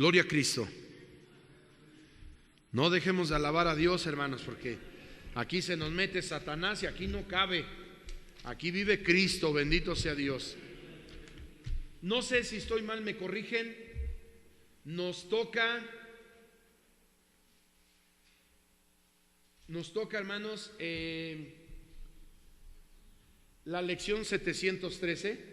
Gloria a Cristo. No dejemos de alabar a Dios, hermanos, porque aquí se nos mete Satanás y aquí no cabe. Aquí vive Cristo, bendito sea Dios. No sé si estoy mal, me corrigen. Nos toca, hermanos, la lección 713.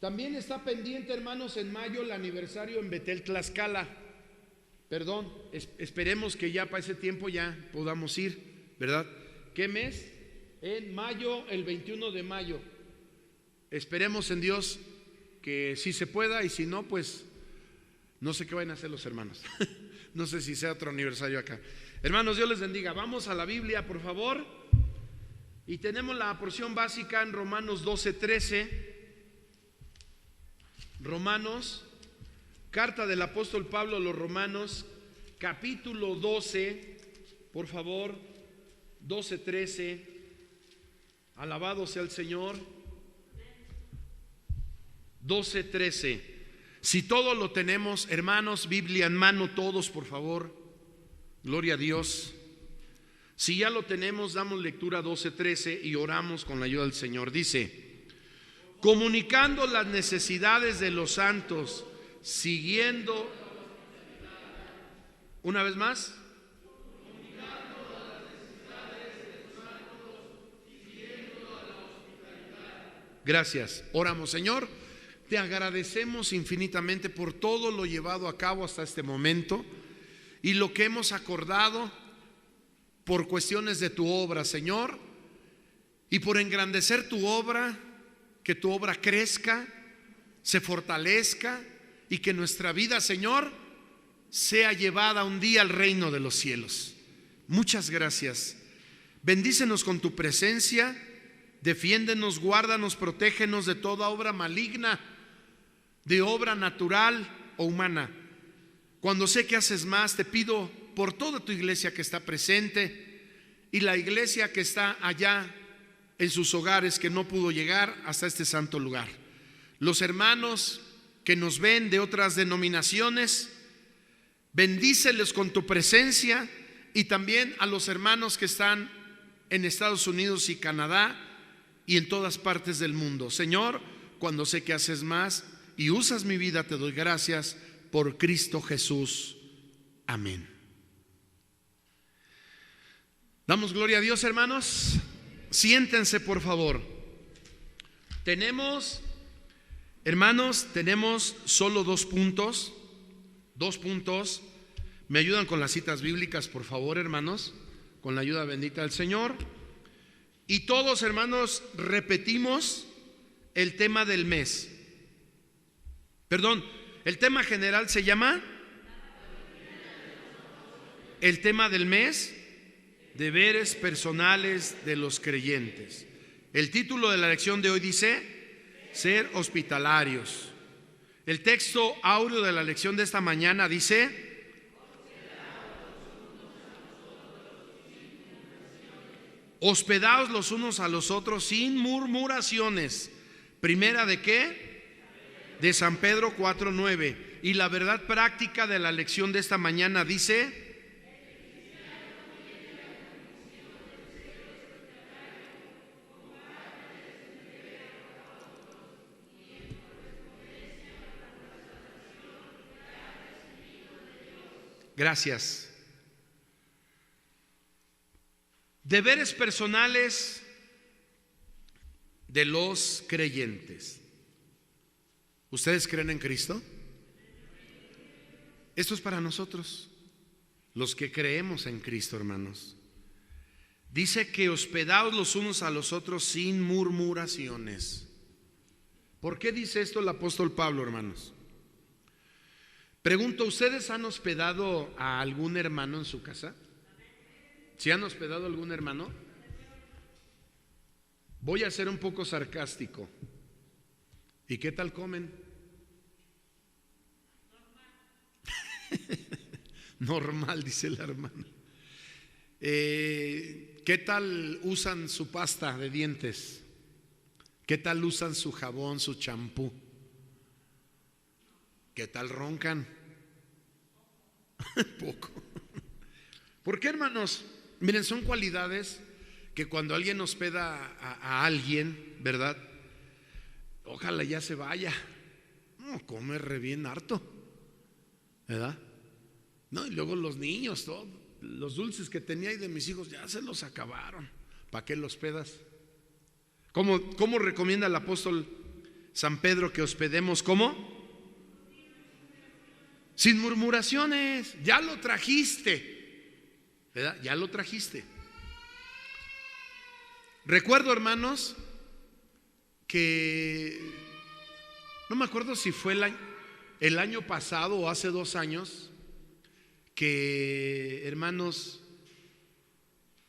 También está pendiente, hermanos, en mayo el aniversario en Betel, Tlaxcala. Perdón, esperemos que ya para ese tiempo ya podamos ir, ¿verdad? ¿Qué mes? En mayo, el 21 de mayo. Esperemos en Dios que sí se pueda, y si no, pues no sé qué van a hacer los hermanos. No sé si sea otro aniversario acá. Hermanos, Dios les bendiga. Vamos a la Biblia, por favor. Y tenemos la porción básica en Romanos 12:13. Romanos, carta del apóstol Pablo a los Romanos, capítulo 12, por favor, 12:13. Alabado sea el Señor. 12:13. Si todo lo tenemos, hermanos, Biblia en mano, todos, por favor. Gloria a Dios. Si ya lo tenemos, damos lectura 12:13 y oramos con la ayuda del Señor. Dice: comunicando las necesidades de los santos, siguiendo, una vez más, gracias. Oramos. Señor, te agradecemos infinitamente por todo lo llevado a cabo hasta este momento y lo que hemos acordado por cuestiones de tu obra, Señor, y por engrandecer tu obra, que tu obra crezca, se fortalezca y que nuestra vida, Señor, sea llevada un día al reino de los cielos. Muchas gracias. Bendícenos con tu presencia, defiéndenos, guárdanos, protégenos de toda obra maligna, de obra natural o humana. Cuando sé que haces más, te pido por toda tu iglesia que está presente y la iglesia que está allá en sus hogares, que no pudo llegar hasta este santo lugar. Los hermanos que nos ven de otras denominaciones, bendíceles con tu presencia, y también a los hermanos que están en Estados Unidos y Canadá y en todas partes del mundo. Señor, cuando sé que haces más y usas mi vida, te doy gracias por Cristo Jesús. Amén. Damos gloria a Dios, hermanos. Siéntense, por favor. Tenemos, hermanos, tenemos solo 2 puntos. 2 puntos. ¿Me ayudan con las citas bíblicas, por favor, hermanos? Con la ayuda bendita del Señor. Y todos, hermanos, repetimos el tema del mes. Perdón, el tema general se llama el tema del mes: deberes personales de los creyentes. El título de la lección de hoy dice: ser hospitalarios. El texto áureo de la lección de esta mañana dice: hospedaos los unos a los otros sin murmuraciones. Primera de ¿qué? De San Pedro 4:9. Y la verdad práctica de la lección de esta mañana dice: gracias. Deberes personales de los creyentes. ¿Ustedes creen en Cristo? Esto es para nosotros, los que creemos en Cristo, hermanos. Dice que hospedaos los unos a los otros sin murmuraciones. ¿Por qué dice esto el apóstol Pablo, hermanos? Pregunto, ¿ustedes han hospedado a algún hermano en su casa? ¿Sí han hospedado a algún hermano? Voy a ser un poco sarcástico. ¿Y qué tal comen? Normal, dice la hermana. ¿Qué tal usan su pasta de dientes? ¿Qué tal usan su jabón, su champú? ¿Qué tal roncan? Poco. ¿Por qué, hermanos? Miren, son cualidades que cuando alguien hospeda a alguien, ¿verdad? Ojalá ya se vaya. No, come re bien harto, ¿verdad? No, y luego los niños, todos los dulces que tenía ahí de mis hijos ya se los acabaron. ¿Para qué los hospedas? ¿Cómo recomienda el apóstol San Pedro que hospedemos? ¿Cómo? Sin murmuraciones. Ya lo trajiste, ¿verdad? Ya lo trajiste. Recuerdo, hermanos, que no me acuerdo si fue el año pasado o hace 2 años, que, hermanos,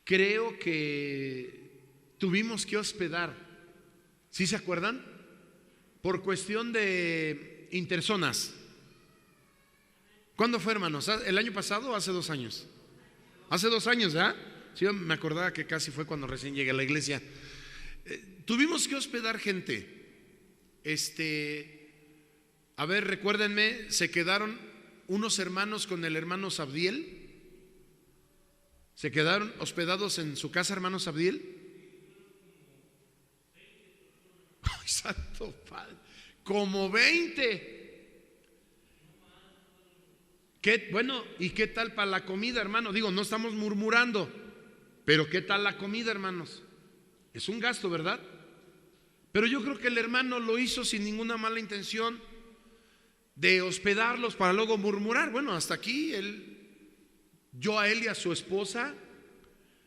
creo que tuvimos que hospedar, ¿sí se acuerdan? Por cuestión de interzonas. ¿Cuándo fue, hermanos? ¿El año pasado o hace 2 años? Hace 2 años, ¿verdad? Sí, yo me acordaba que casi fue cuando recién llegué a la iglesia. Tuvimos que hospedar gente. A ver, recuérdenme, se quedaron unos hermanos con el hermano Sabdiel. Se quedaron hospedados en su casa, hermano Sabdiel. Ay, santo padre, como 20. Bueno, ¿y qué tal para la comida, hermano? Digo, no estamos murmurando, pero ¿qué tal la comida, hermanos? Es un gasto, ¿verdad? Pero yo creo que el hermano lo hizo sin ninguna mala intención de hospedarlos para luego murmurar. Bueno, hasta aquí yo a él y a su esposa,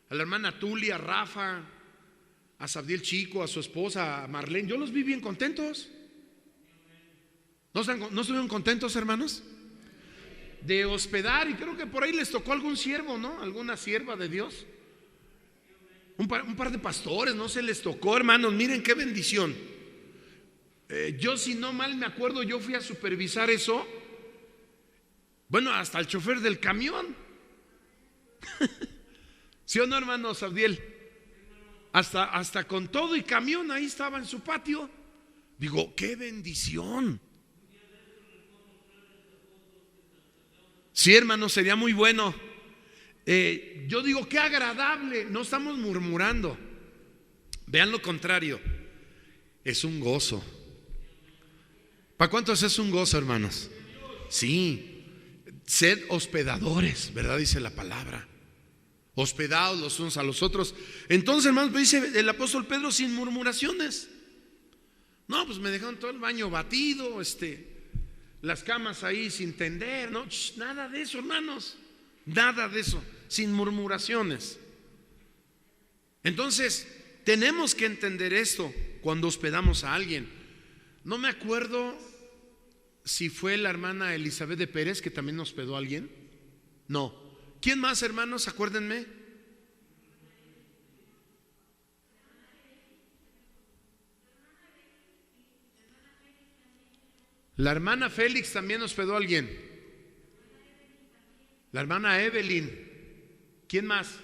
a la hermana Tulia, a Rafa, a Sabdiel Chico, a su esposa, a Marlene, yo los vi bien contentos. ¿No estuvieron contentos, hermanos? De hospedar, y creo que por ahí les tocó algún siervo, ¿no? Alguna sierva de Dios. Un par de pastores, no se les tocó, hermanos. Miren qué bendición. Yo, si no mal me acuerdo, yo fui a supervisar eso. Bueno, hasta el chofer del camión. ¿Sí o no, hermano Sabdiel? Hasta con todo y camión ahí estaba en su patio. Digo, qué bendición. Sí, hermano, sería muy bueno. Yo digo, qué agradable. No estamos murmurando. Vean lo contrario. Es un gozo. ¿Para cuántos es un gozo, hermanos? Sí. Sed hospedadores, ¿verdad? Dice la palabra. Hospedados los unos a los otros. Entonces, hermanos, dice el apóstol Pedro, sin murmuraciones. No, pues me dejaron todo el baño batido, las camas ahí sin tender, no, nada de eso, hermanos, nada de eso, sin murmuraciones. Entonces, tenemos que entender esto cuando hospedamos a alguien. No me acuerdo si fue la hermana Elizabeth de Pérez que también hospedó a alguien. No. ¿Quién más, hermanos? Acuérdenme. La hermana Félix también hospedó a alguien. La hermana Evelyn. ¿Quién más?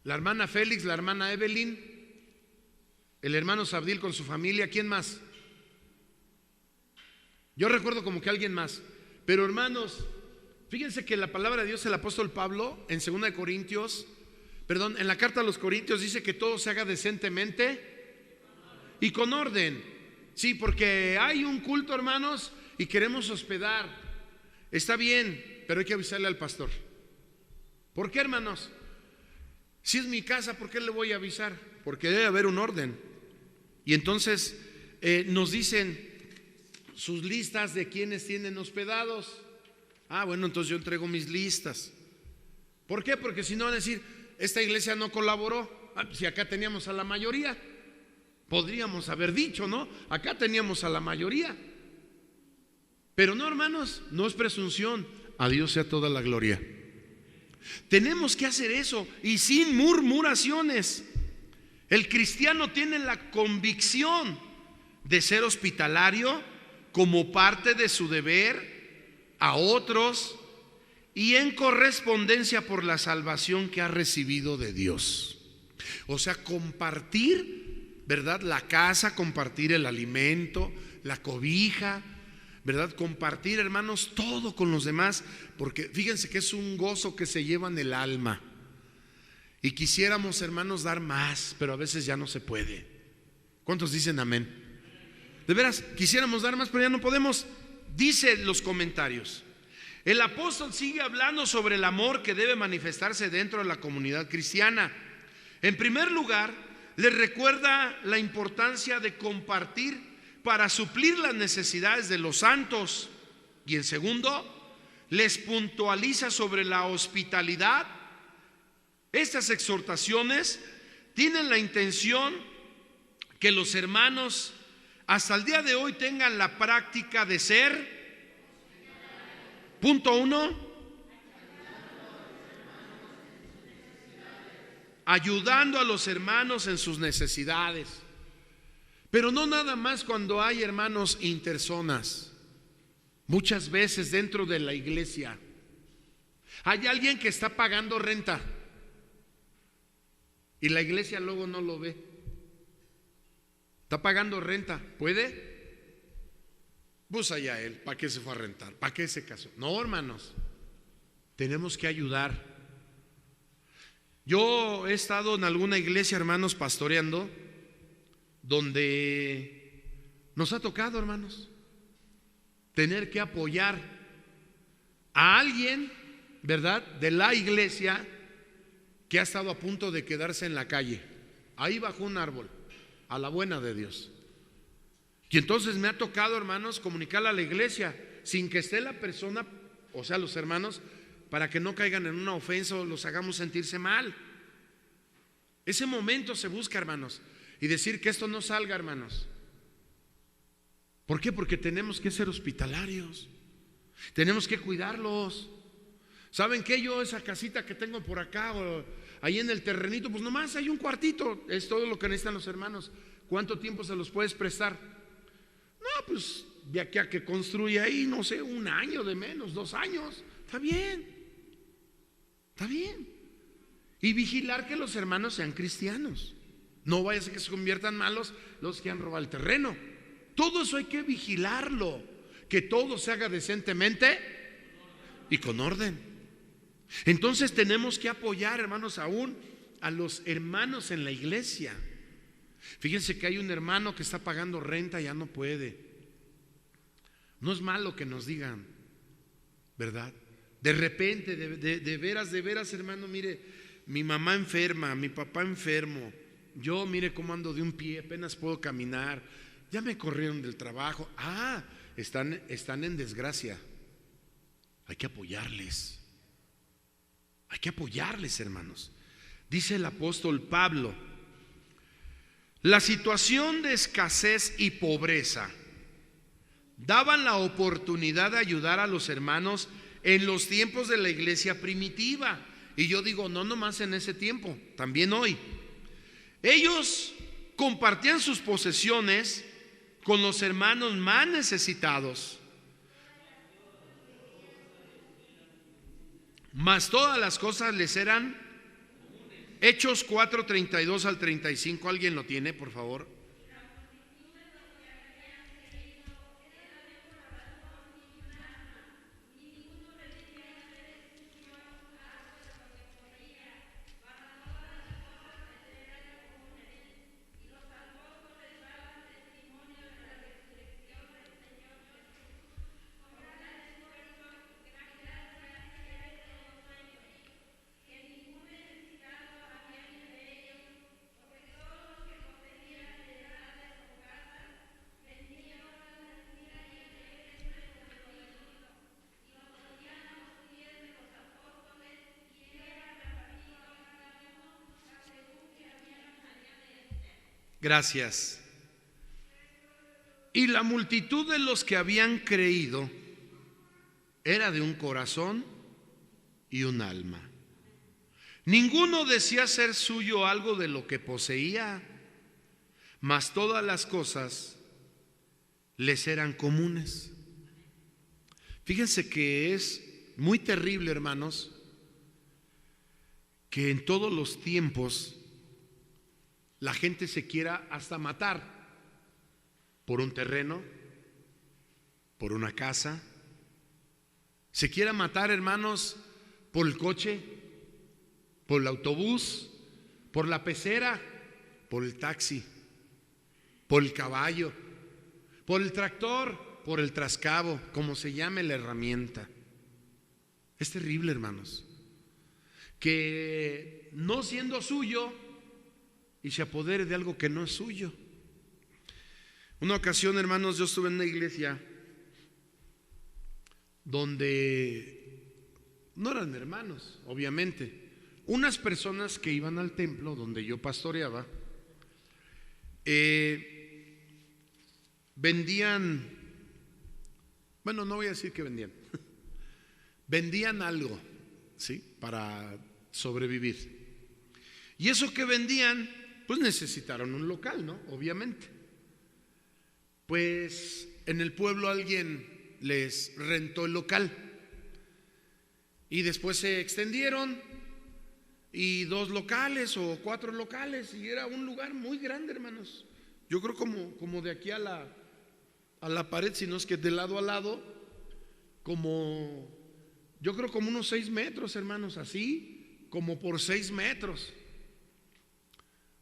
La hermana Félix, la hermana Evelyn, el hermano Sabdiel con su familia. ¿Quién más? Yo recuerdo como que alguien más. Pero, hermanos, fíjense que la palabra de Dios, el apóstol Pablo en 2 Corintios, en la carta a los Corintios dice que todo se haga decentemente y con orden. Sí, porque hay un culto, hermanos, y queremos hospedar. Está bien, pero hay que avisarle al pastor. ¿Por qué, hermanos? Si es mi casa, ¿por qué le voy a avisar? Porque debe haber un orden. Y entonces nos dicen sus listas de quienes tienen hospedados. Bueno, entonces yo entrego mis listas. ¿Por qué? Porque si no van a decir, esta iglesia no colaboró. Si acá teníamos a la mayoría. Podríamos haber dicho, ¿no? Acá teníamos a la mayoría. Pero no, hermanos, no es presunción. A Dios sea toda la gloria. Tenemos que hacer eso y sin murmuraciones. El cristiano tiene la convicción de ser hospitalario como parte de su deber a otros y en correspondencia por la salvación que ha recibido de Dios. O sea, compartir, ¿verdad? La casa, compartir el alimento, la cobija, ¿verdad? Compartir, hermanos, todo con los demás, porque fíjense que es un gozo que se lleva en el alma. Y quisiéramos, hermanos, dar más, pero a veces ya no se puede. ¿Cuántos dicen amén? De veras, quisiéramos dar más, pero ya no podemos. Dice los comentarios, el apóstol sigue hablando sobre el amor que debe manifestarse dentro de la comunidad cristiana. En primer lugar, les recuerda la importancia de compartir para suplir las necesidades de los santos. Y en segundo, les puntualiza sobre la hospitalidad. Estas exhortaciones tienen la intención que los hermanos hasta el día de hoy tengan la práctica de ser, punto 1, ayudando a los hermanos en sus necesidades. Pero no nada más cuando hay hermanos interzonas. Muchas veces dentro de la iglesia hay alguien que está pagando renta y la iglesia luego no lo ve. Está pagando renta, ¿puede? Pues allá él, ¿para qué se fue a rentar? ¿Para qué se casó? No, hermanos, tenemos que ayudar. Yo he estado en alguna iglesia, hermanos, pastoreando, donde nos ha tocado, hermanos, tener que apoyar a alguien, ¿verdad?, de la iglesia que ha estado a punto de quedarse en la calle, ahí bajo un árbol, a la buena de Dios. Y entonces me ha tocado, hermanos, comunicarle a la iglesia sin que esté la persona, o sea, los hermanos, para que no caigan en una ofensa o los hagamos sentirse mal. Ese momento se busca, hermanos, y decir que esto no salga, hermanos. ¿Por qué? Porque tenemos que ser hospitalarios, tenemos que cuidarlos. ¿Saben qué? Yo esa casita que tengo por acá o ahí en el terrenito, pues nomás hay un cuartito, es todo lo que necesitan los hermanos. ¿Cuánto tiempo se los puedes prestar? No, pues de aquí a que construya ahí, no sé, 1 año de menos, 2 años. Está bien, está bien. Y vigilar que los hermanos sean cristianos. No vaya a ser que se conviertan malos los que han robado el terreno. Todo eso hay que vigilarlo, que todo se haga decentemente y con orden. Entonces tenemos que apoyar, hermanos, aún a los hermanos en la iglesia. Fíjense que hay un hermano que está pagando renta y ya no puede. No es malo que nos digan, ¿verdad? De repente, de veras, hermano, mire, mi mamá enferma, mi papá enfermo, yo mire cómo ando de un pie, apenas puedo caminar, ya me corrieron del trabajo. Están en desgracia. Hay que apoyarles. Hay que apoyarles, hermanos. Dice el apóstol Pablo, la situación de escasez y pobreza daban la oportunidad de ayudar a los hermanos en los tiempos de la iglesia primitiva. Y yo digo, no nomás en ese tiempo, también hoy. Ellos compartían sus posesiones con los hermanos más necesitados, mas todas las cosas les eran. Hechos 4:32 al 35. ¿Alguien lo tiene, por favor? Gracias. Y la multitud de los que habían creído era de un corazón y un alma. Ninguno decía ser suyo algo de lo que poseía, mas todas las cosas les eran comunes. Fíjense que es muy terrible, hermanos, que en todos los tiempos la gente se quiera hasta matar por un terreno, por una casa. Se quiera matar, hermanos, por el coche, por el autobús, por la pecera, por el taxi, por el caballo, por el tractor, por el trascabo, como se llame la herramienta. Es terrible, hermanos, que no siendo suyo y se apodere de algo que no es suyo. Una ocasión, hermanos, yo estuve en una iglesia donde no eran hermanos, obviamente. Unas personas que iban al templo donde yo pastoreaba, vendían, bueno, no voy a decir que vendían, vendían algo, ¿sí? Para sobrevivir. Y eso que vendían, pues necesitaron un local, ¿no? Obviamente. Pues en el pueblo alguien les rentó el local y después se extendieron y 2 locales o 4 locales, y era un lugar muy grande, hermanos. Yo creo como de aquí a la pared, si no es que de lado a lado, yo creo como unos 6 metros, hermanos, así como por 6 metros.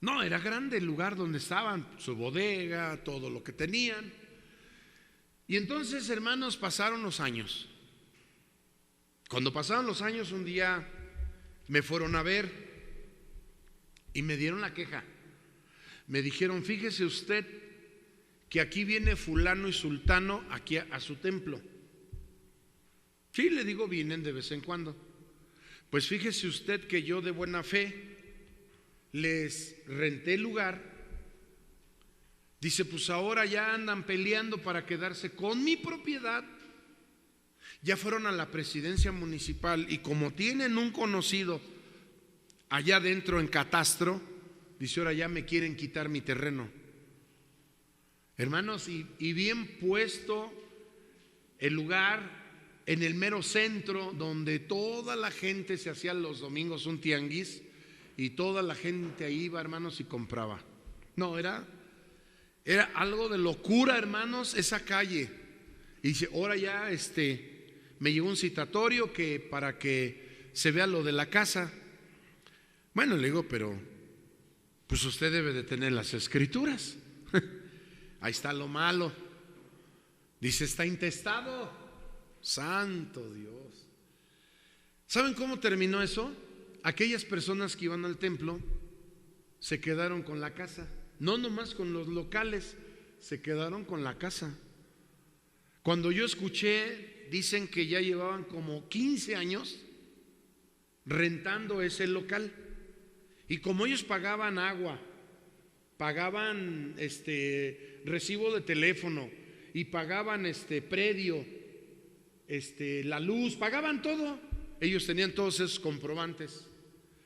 No, era grande el lugar donde estaban, su bodega, todo lo que tenían. Y entonces, hermanos, pasaron los años. Cuando pasaron los años, un día me fueron a ver y me dieron la queja. Me dijeron: fíjese usted que aquí viene fulano y sultano aquí a su templo. Sí, le digo, vienen de vez en cuando. Pues fíjese usted que yo de buena fe les renté el lugar. Dice, pues ahora ya andan peleando para quedarse con mi propiedad. Ya fueron a la presidencia municipal y como tienen un conocido allá adentro en catastro, dice, ahora ya me quieren quitar mi terreno. Hermanos, y bien puesto el lugar en el mero centro, donde toda la gente se hacía los domingos un tianguis y toda la gente ahí iba, hermanos, y compraba. No, era algo de locura, hermanos, esa calle. Y dice, ahora ya me llegó un citatorio que para que se vea lo de la casa. Bueno, le digo, pero pues usted debe de tener las escrituras. Ahí está lo malo. Dice, está intestado. Santo Dios. ¿Saben cómo terminó eso? Aquellas personas que iban al templo se quedaron con la casa. No nomás con los locales, se quedaron con la casa. Cuando yo escuché, dicen que ya llevaban como 15 años rentando ese local. Y como ellos pagaban agua, pagaban recibo de teléfono y pagaban predio, la luz, pagaban todo. Ellos tenían todos esos comprobantes.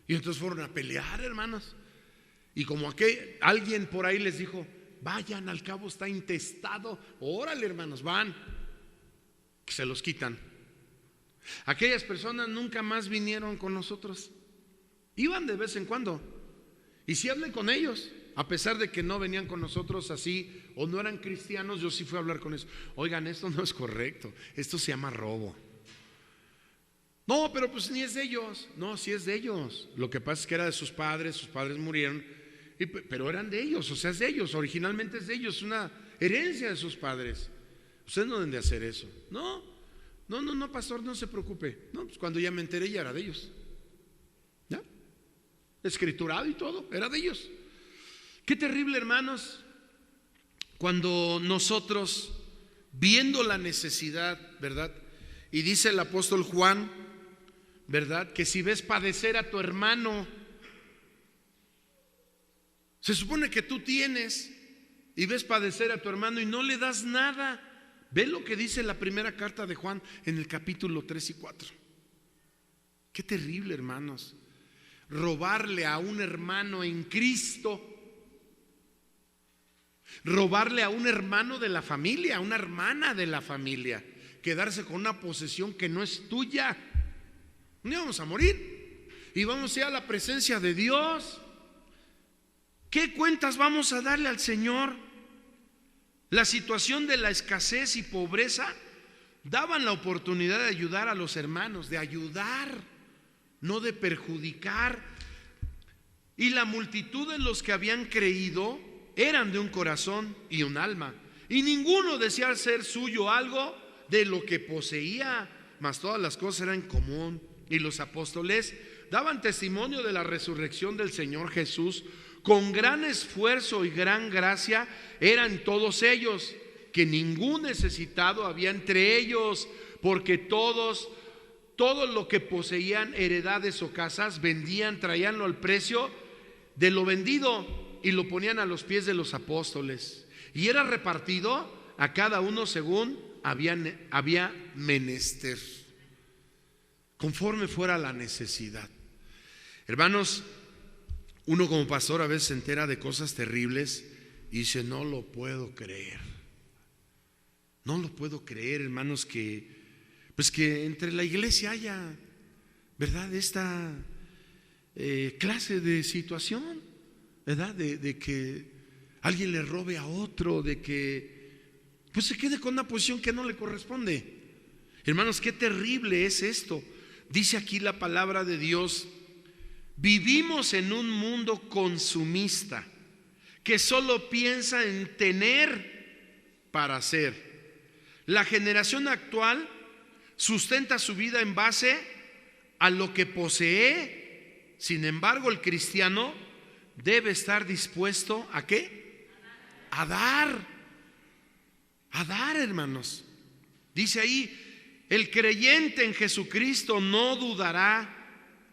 Y entonces fueron a pelear, hermanos. Y como alguien por ahí les dijo, vayan, al cabo está intestado. Órale, hermanos, van. Se los quitan. Aquellas personas nunca más vinieron con nosotros. Iban de vez en cuando. Y sí hablé con ellos. A pesar de que no venían con nosotros así o no eran cristianos, yo sí fui a hablar con ellos. Oigan, esto no es correcto. Esto se llama robo. No, pero pues ni es de ellos. No, sí es de ellos. Lo que pasa es que era de sus padres murieron, pero eran de ellos, o sea, es de ellos. Originalmente es de ellos, una herencia de sus padres. Ustedes no deben de hacer eso. No, pastor, no se preocupe. No, pues cuando ya me enteré ya era de ellos. ¿Ya? Escriturado y todo, era de ellos. Qué terrible, hermanos, cuando nosotros, viendo la necesidad, ¿verdad? Y dice el apóstol Juan, ¿verdad? Que si ves padecer a tu hermano, se supone que tú tienes y ves padecer a tu hermano y no le das nada. Ve lo que dice la primera carta de Juan en el capítulo 3 y 4. Qué terrible, hermanos. Robarle a un hermano en Cristo, robarle a un hermano de la familia, a una hermana de la familia, quedarse con una posesión que no es tuya. No vamos a morir y vamos a ir a la presencia de Dios. ¿Qué cuentas vamos a darle al Señor? La situación de la escasez y pobreza daban la oportunidad de ayudar a los hermanos, de ayudar, no de perjudicar. Y la multitud de los que habían creído eran de un corazón y un alma, y ninguno deseaba ser suyo algo de lo que poseía, mas todas las cosas eran en común. Y los apóstoles daban testimonio de la resurrección del Señor Jesús. Con gran esfuerzo y gran gracia eran todos ellos, que ningún necesitado había entre ellos, porque todo lo que poseían, heredades o casas, vendían, traíanlo al precio de lo vendido y lo ponían a los pies de los apóstoles, y era repartido a cada uno según había menester, conforme fuera la necesidad. Hermanos, uno como pastor a veces se entera de cosas terribles y dice: no lo puedo creer. No lo puedo creer, hermanos, que entre la iglesia haya, ¿verdad?, esta clase de situación, ¿verdad? De que alguien le robe a otro, de que pues se quede con una posición que no le corresponde. Hermanos, qué terrible es esto. Dice aquí la palabra de Dios: vivimos en un mundo consumista que solo piensa en tener para hacer. La generación actual sustenta su vida en base a lo que posee. Sin embargo, el cristiano debe estar dispuesto ¿a qué? A dar, hermanos. Dice ahí: el creyente en Jesucristo no dudará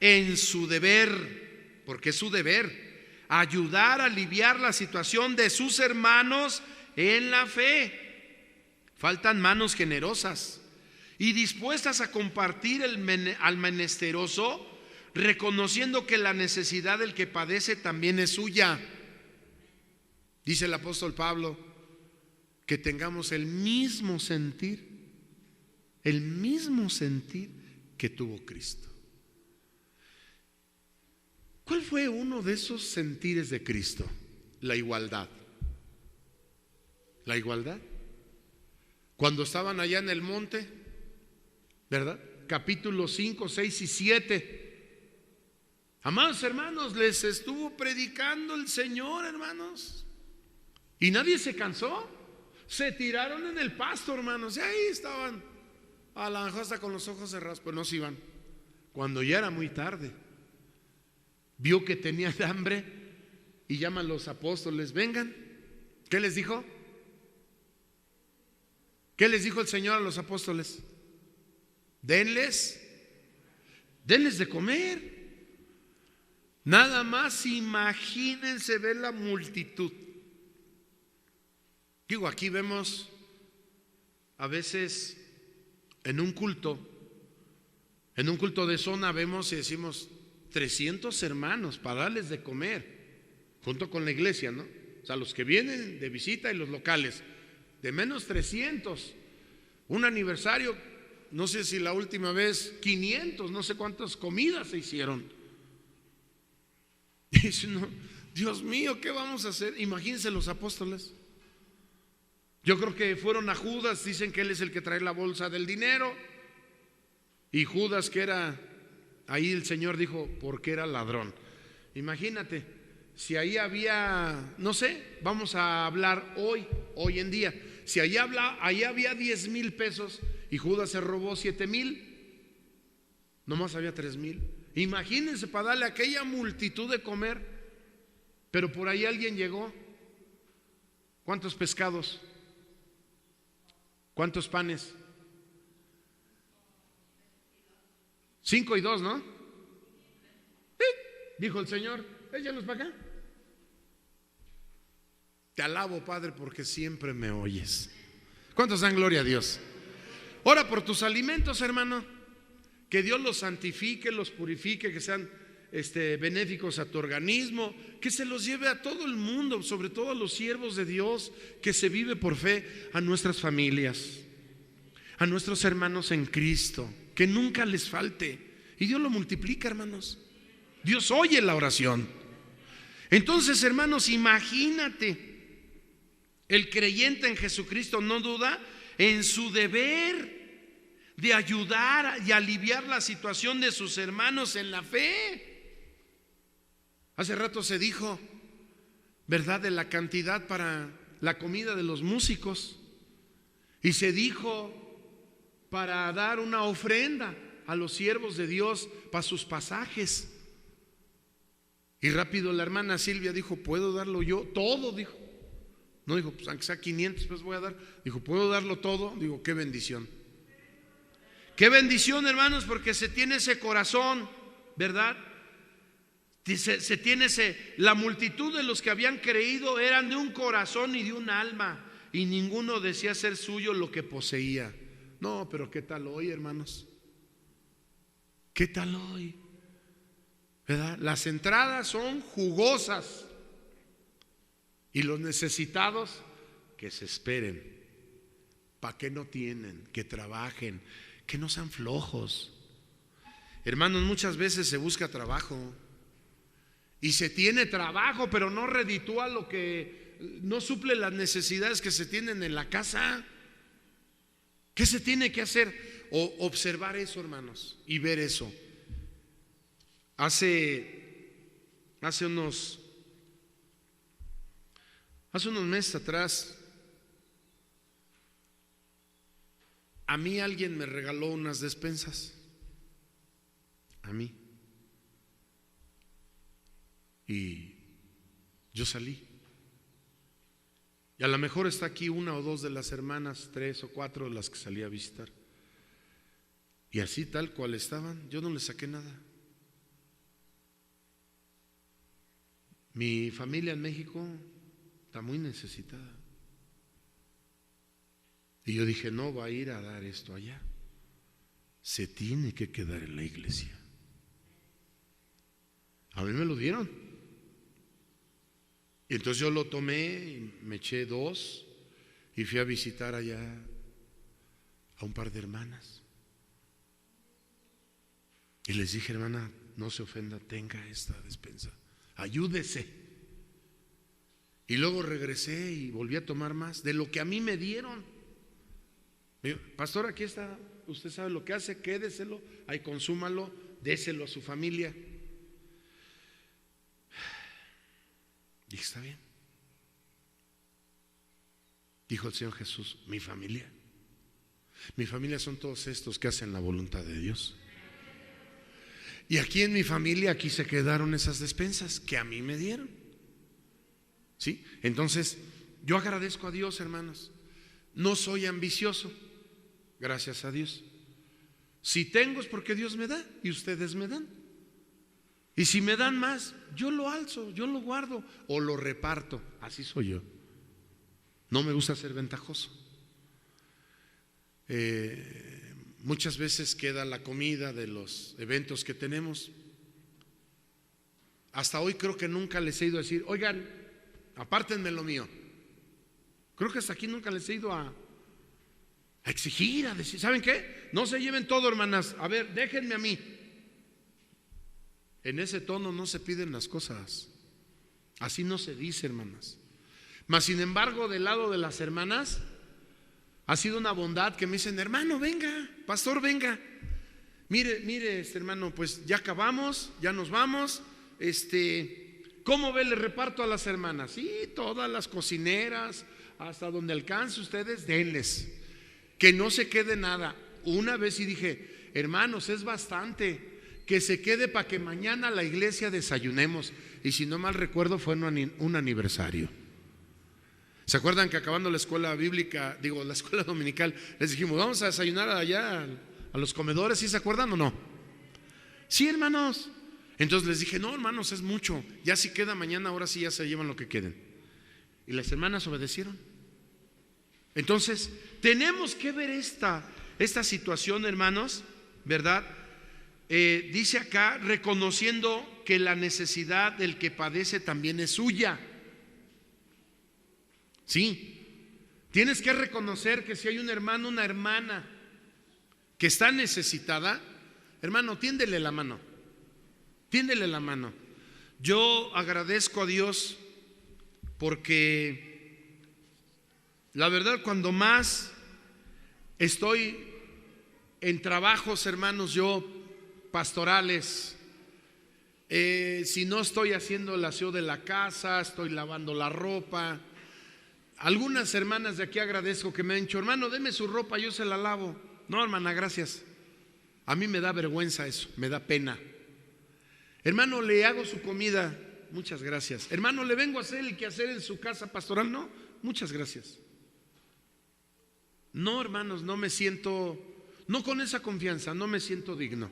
en su deber, porque es su deber, ayudar a aliviar la situación de sus hermanos en la fe. Faltan manos generosas y dispuestas a compartir al menesteroso, reconociendo que la necesidad del que padece también es suya. Dice el apóstol Pablo que tengamos el mismo sentir que tuvo Cristo. ¿Cuál fue uno de esos sentires de Cristo? La igualdad. La igualdad. Cuando estaban allá en el monte, ¿verdad? Capítulos 5, 6 y 7. Amados hermanos, les estuvo predicando el Señor, hermanos, y nadie se cansó. Se tiraron en el pasto, hermanos, y ahí estaban, a la mejor hasta con los ojos cerrados, pues no se iban. Cuando ya era muy tarde, vio que tenían hambre y llama a los apóstoles: vengan. ¿Qué les dijo? ¿Qué les dijo el Señor a los apóstoles? Denles de comer. Nada más imagínense ver la multitud. Digo, aquí vemos a veces en un culto de zona, vemos y decimos 300 hermanos para darles de comer, junto con la iglesia, ¿no? O sea, los que vienen de visita y los locales, de menos 300. Un aniversario, no sé si la última vez 500, no sé cuántas comidas se hicieron. Y dice: no, Dios mío, ¿qué vamos a hacer? Imagínense los apóstoles. Yo creo que fueron a Judas, dicen que él es el que trae la bolsa del dinero, y Judas, que era, ahí el Señor dijo, porque era ladrón. Imagínate, si ahí había, no sé, vamos a hablar hoy en día, si ahí había 10,000 pesos y Judas se robó 7,000, nomás había 3,000. Imagínense, para darle a aquella multitud de comer. Pero por ahí alguien llegó. ¿Cuántos pescados? ¿Cuántos panes? 5 y 2, ¿no? Dijo el Señor: échalos para acá. Te alabo, Padre, porque siempre me oyes. ¿Cuántos dan gloria a Dios? Ora por tus alimentos, hermano. Que Dios los santifique, los purifique, que sean benéficos a tu organismo, que se los lleve a todo el mundo, sobre todo a los siervos de Dios, que se vive por fe, a nuestras familias, a nuestros hermanos en Cristo, que nunca les falte. Y Dios lo multiplica, hermanos. Dios oye la oración. Entonces, hermanos, imagínate El creyente en Jesucristo no duda en su deber de ayudar y aliviar la situación de sus hermanos en la fe. Hace rato se dijo, ¿verdad?, de la cantidad para la comida de los músicos, y se dijo para dar una ofrenda a los siervos de Dios para sus pasajes. Y rápido la hermana Silvia dijo, ¿puedo darlo yo? Todo, dijo. No dijo, pues aunque sea 500 pues voy a dar. Dijo, ¿puedo darlo todo? Digo, qué bendición. Qué bendición, hermanos, porque se tiene ese corazón, ¿verdad? Se tiene la multitud de los que habían creído eran de un corazón y de un alma, y ninguno decía ser suyo lo que poseía. No, pero ¿qué tal hoy, hermanos? ¿Qué tal hoy? ¿Verdad? Las entradas son jugosas, y los necesitados que se esperen. ¿Para qué no tienen? Que trabajen, que no sean flojos. Hermanos, muchas veces se busca trabajo y se tiene trabajo, pero no reditúa lo que, no suple las necesidades que se tienen en la casa. ¿Qué se tiene que hacer? Observar eso, hermanos, y ver eso. Hace unos meses atrás, a mí alguien me regaló unas despensas. A mí. Y yo salí. Y a lo mejor está aquí una o dos de las hermanas, 3 o 4 de las que salí a visitar. Y así tal cual estaban, yo no les saqué nada. Mi familia en México está muy necesitada. Y yo dije, no va a ir a dar esto allá. Se tiene que quedar en la iglesia. A mí me lo dieron. Y entonces yo lo tomé y me eché 2 y fui a visitar allá a un par de hermanas. Y les dije, hermana, no se ofenda, tenga esta despensa, ayúdese. Y luego regresé y volví a tomar más de lo que a mí me dieron. Me dijo, pastor, aquí está, usted sabe lo que hace, quédeselo, ahí consúmalo, déselo a su familia. Dije, está bien. Dijo el Señor Jesús, mi familia son todos estos que hacen la voluntad de Dios. Y aquí en mi familia, aquí se quedaron esas despensas que a mí me dieron. ¿Sí? Entonces, yo agradezco a Dios, hermanos. No soy ambicioso, gracias a Dios. Si tengo es porque Dios me da y ustedes me dan. Y si me dan más, yo lo alzo, yo lo guardo o lo reparto. Así soy yo. No me gusta ser ventajoso. Muchas veces queda la comida de los eventos que tenemos. Hasta hoy creo que nunca les he ido a decir, oigan, apártenme lo mío. Creo que hasta aquí nunca les he ido a exigir, a decir, ¿saben qué? No se lleven todo, hermanas. A ver, déjenme a mí. En ese tono no se piden las cosas. Así no se dice, hermanas. Mas sin embargo, del lado de las hermanas ha sido una bondad que me dicen, hermano, venga, pastor, venga. Mire, hermano, pues ya acabamos, ya nos vamos. ¿Cómo ve? Le reparto a las hermanas. Sí, todas las cocineras, hasta donde alcance ustedes, denles. Que no se quede nada. Una vez sí dije, hermanos, es bastante. Que se quede para que mañana la iglesia desayunemos. Y si no mal recuerdo, fue un aniversario. ¿Se acuerdan que acabando la escuela bíblica, la escuela dominical, les dijimos, vamos a desayunar allá a los comedores? ¿Sí se acuerdan o no? Sí, hermanos. Entonces les dije, no, hermanos, es mucho. Ya si queda mañana, ahora sí ya se llevan lo que queden. Y las hermanas obedecieron. Entonces, tenemos que ver esta situación, hermanos, ¿verdad? Dice acá, reconociendo que la necesidad del que padece también es suya. Sí, tienes que reconocer que si hay un hermano, una hermana que está necesitada, hermano, tiéndele la mano. Tiéndele la mano. Yo agradezco a Dios porque La verdad, cuando más estoy en trabajos, hermanos, yo pastorales, si no estoy haciendo el aseo de la casa, estoy lavando la ropa. Algunas hermanas de aquí agradezco que me han dicho: hermano, deme su ropa, yo se la lavo. No, hermana, gracias. A mí me da vergüenza eso, me da pena. Hermano, le hago su comida, muchas gracias. Hermano, le vengo a hacer el quehacer en su casa pastoral, no, muchas gracias. No, hermanos, no me siento, no con esa confianza, no me siento digno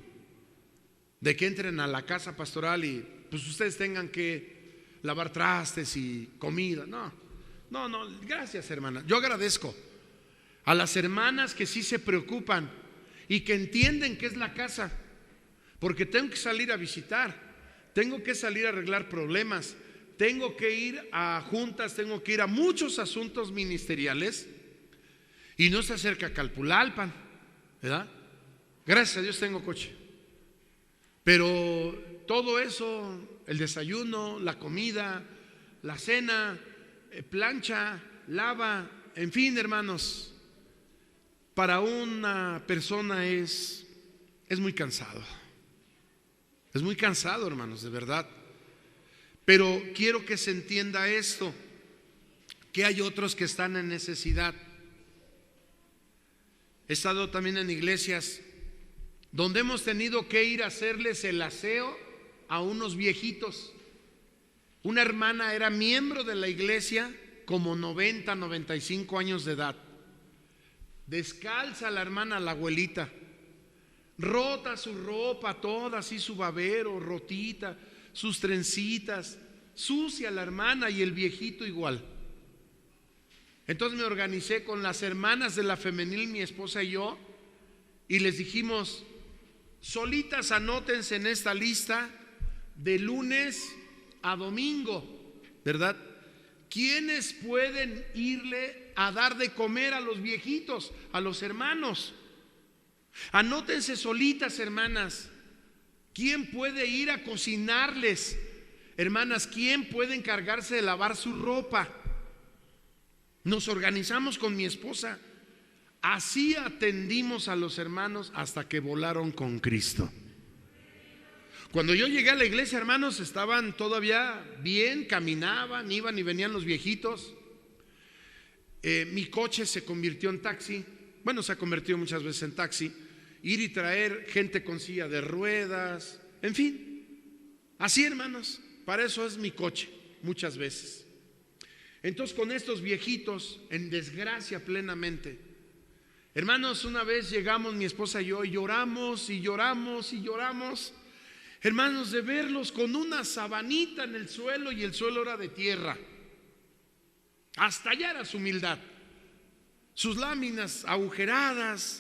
de que entren a la casa pastoral y pues ustedes tengan que lavar trastes y comida. No, gracias, hermana. Yo agradezco a las hermanas que sí se preocupan y que entienden que es la casa, porque tengo que salir a visitar, tengo que salir a arreglar problemas, tengo que ir a juntas, tengo que ir a muchos asuntos ministeriales y no está cerca Calpulalpan, ¿verdad? Gracias a Dios tengo coche, pero todo eso, el desayuno, la comida, la cena, plancha, lava, en fin, hermanos, para una persona es muy cansado. Es muy cansado, hermanos, de verdad. Pero quiero que se entienda esto, que hay otros que están en necesidad. He estado también en iglesias donde hemos tenido que ir a hacerles el aseo a unos viejitos. Una hermana era miembro de la iglesia, como 90, 95 años de edad. Descalza la hermana, la abuelita, rota su ropa toda, así su babero, rotita, sus trencitas, sucia la hermana y el viejito igual. Entonces me organicé con las hermanas de la femenil, mi esposa y yo, y les dijimos: solitas anótense en esta lista de lunes a domingo, ¿verdad? ¿Quiénes pueden irle a dar de comer a los viejitos, a los hermanos? Anótense solitas, hermanas. ¿Quién puede ir a cocinarles? Hermanas, ¿quién puede encargarse de lavar su ropa? Nos organizamos con mi esposa. Así atendimos a los hermanos hasta que volaron con Cristo. Cuando yo llegué a la iglesia, hermanos, estaban todavía bien, caminaban, iban y venían los viejitos. Mi coche se convirtió en taxi. Bueno, se ha convertido muchas veces en taxi. Ir y traer gente con silla de ruedas, en fin. Así, hermanos, para eso es mi coche, muchas veces. Entonces, con estos viejitos en desgracia plenamente, hermanos, una vez llegamos mi esposa y yo, y lloramos y lloramos y lloramos, hermanos, de verlos con una sabanita en el suelo, y el suelo era de tierra. Hasta allá era su humildad. Sus láminas agujeradas,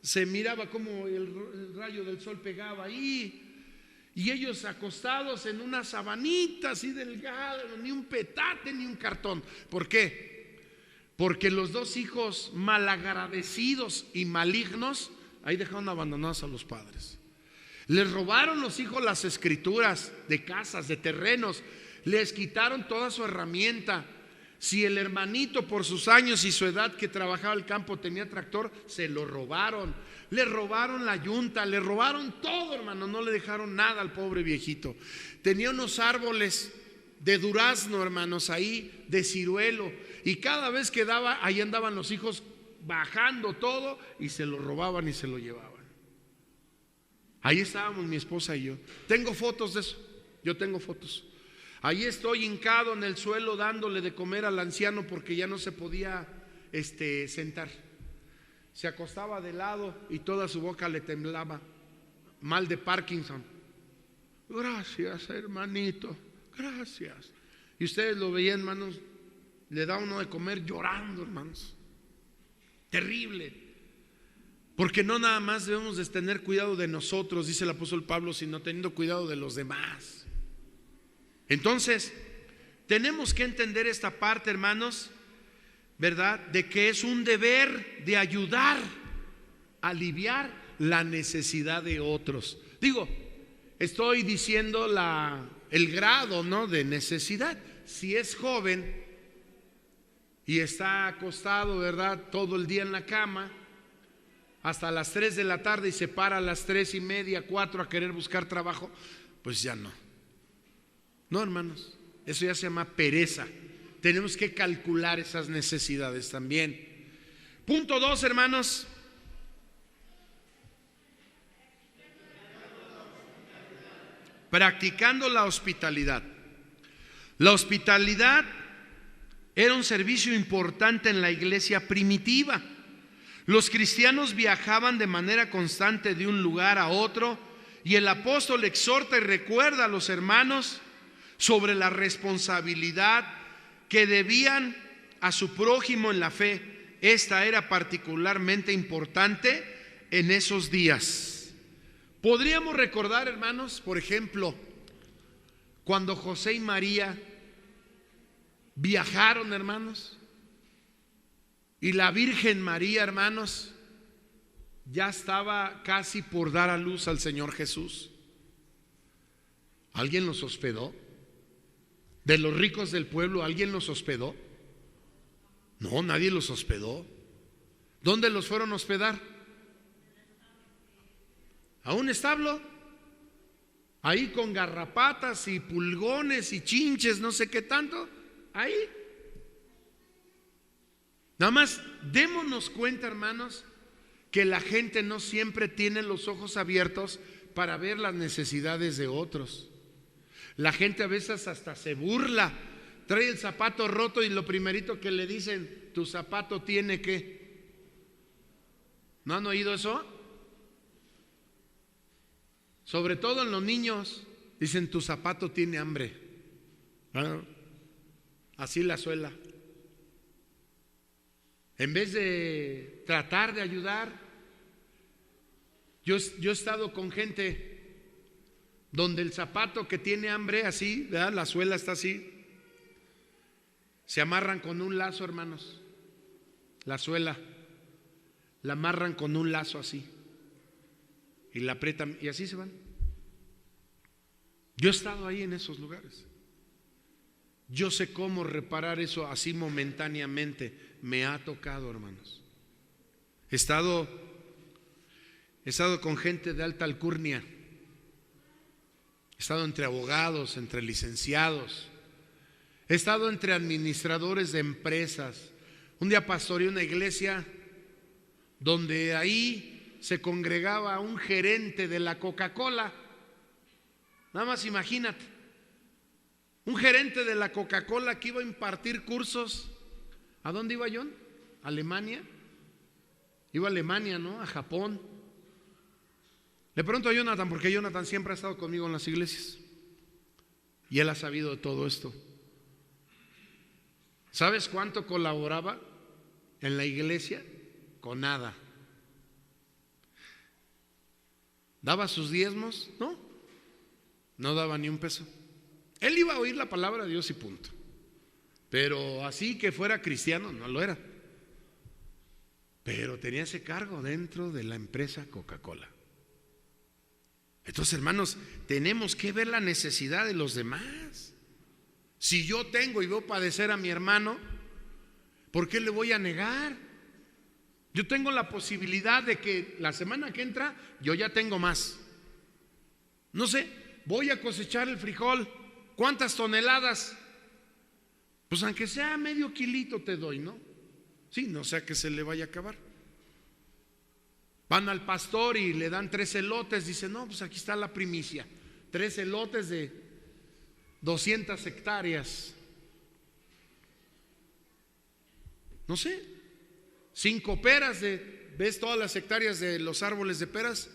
se miraba como el rayo del sol pegaba ahí, y ellos acostados en una sabanita así delgada, ni un petate ni un cartón. ¿Por qué? Porque los dos hijos malagradecidos y malignos ahí dejaron abandonados a los padres. Les robaron los hijos las escrituras de casas, de terrenos, les quitaron toda su herramienta. Si el hermanito, por sus años y su edad, que trabajaba el campo, tenía tractor, se lo robaron. Le robaron la yunta, le robaron todo, hermano. No le dejaron nada al pobre viejito. Tenía unos árboles de durazno, hermanos, ahí, de ciruelo, y cada vez que daba, ahí andaban los hijos bajando todo y se lo robaban y se lo llevaban. Ahí estábamos mi esposa y yo. Tengo fotos de eso. Yo tengo fotos. Ahí estoy hincado en el suelo dándole de comer al anciano porque ya no se podía sentar. Se acostaba de lado y toda su boca le temblaba. Mal de Parkinson. Gracias, hermanito, gracias. Y ustedes lo veían, hermanos, le da uno de comer llorando, hermanos. Terrible. Porque no nada más debemos de tener cuidado de nosotros, dice el apóstol Pablo, sino teniendo cuidado de los demás. Entonces, tenemos que entender esta parte, hermanos, ¿verdad? De que es un deber de ayudar, aliviar la necesidad de otros. Digo, estoy diciendo el grado, ¿no?, de necesidad. Si es joven, y está acostado, ¿verdad?, todo el día en la cama hasta las 3 de la tarde y se para a las 3:30, 4 a querer buscar trabajo, pues ya no. No, hermanos, eso ya se llama pereza. Tenemos que calcular esas necesidades también. Punto 2, hermanos. Practicando la hospitalidad. La hospitalidad era un servicio importante en la iglesia primitiva. Los cristianos viajaban de manera constante de un lugar a otro, y el apóstol exhorta y recuerda a los hermanos sobre la responsabilidad que debían a su prójimo en la fe. Esta era particularmente importante en esos días. Podríamos recordar, hermanos, por ejemplo, cuando José y María viajaron, hermanos, y la Virgen María, hermanos, ya estaba casi por dar a luz al Señor Jesús. ¿Alguien los hospedó? ¿De los ricos del pueblo alguien los hospedó? No, nadie los hospedó. ¿Dónde los fueron a hospedar? ¿A un establo? Ahí con garrapatas y pulgones y chinches, no sé qué tanto. Ahí. Nada más démonos cuenta, hermanos, que la gente no siempre tiene los ojos abiertos para ver las necesidades de otros. La gente a veces hasta se burla, trae el zapato roto y lo primerito que le dicen: tu zapato tiene que. ¿No han oído eso? Sobre todo en los niños, dicen: tu zapato tiene hambre. Así la suela. En vez de tratar de ayudar, yo he estado con gente donde el zapato que tiene hambre, así, ¿verdad?, la suela está así, se amarran con un lazo, hermanos. La suela la amarran con un lazo así y la aprietan y así se van. Yo he estado ahí en esos lugares. Yo sé cómo reparar eso así momentáneamente. Me ha tocado, hermanos. He estado con gente de alta alcurnia. He estado entre abogados, entre licenciados. He estado entre administradores de empresas. Un día pastoreé una iglesia donde ahí se congregaba un gerente de la Coca-Cola. Nada más imagínate, un gerente de la Coca-Cola que iba a impartir cursos. ¿A dónde iba John? ¿A Alemania? Iba a Alemania, ¿no? A Japón. Le pregunto a Jonathan, porque Jonathan siempre ha estado conmigo en las iglesias y él ha sabido de todo esto. ¿Sabes cuánto colaboraba en la iglesia? Con nada. ¿Daba sus diezmos? No daba ni un peso. Él iba a oír la palabra de Dios y punto. Pero así que fuera cristiano, no lo era. Pero tenía ese cargo dentro de la empresa Coca-Cola. Entonces, hermanos, tenemos que ver la necesidad de los demás. Si yo tengo y veo padecer a mi hermano, ¿por qué le voy a negar? Yo tengo la posibilidad de que la semana que entra yo ya tengo más. No sé, voy a cosechar el frijol. ¿Cuántas toneladas? Pues aunque sea medio kilito te doy, ¿no? Sí, no sea que se le vaya a acabar. Van al pastor y le dan 3 elotes. Dice: no, pues aquí está la primicia. 3 elotes de 200 hectáreas. No sé, 5 peras ¿ves todas las hectáreas de los árboles de peras?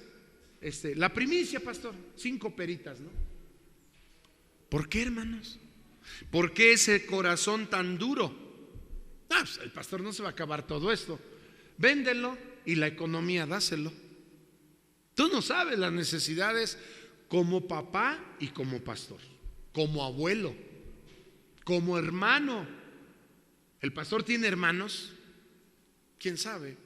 La primicia, pastor, 5 peritas, ¿no? ¿Por qué, hermanos? ¿Por qué ese corazón tan duro? Pues el pastor no se va a acabar todo esto. Véndelo y la economía dáselo. Tú no sabes las necesidades como papá y como pastor, como abuelo, como hermano. ¿El pastor tiene hermanos? ¿Quién sabe?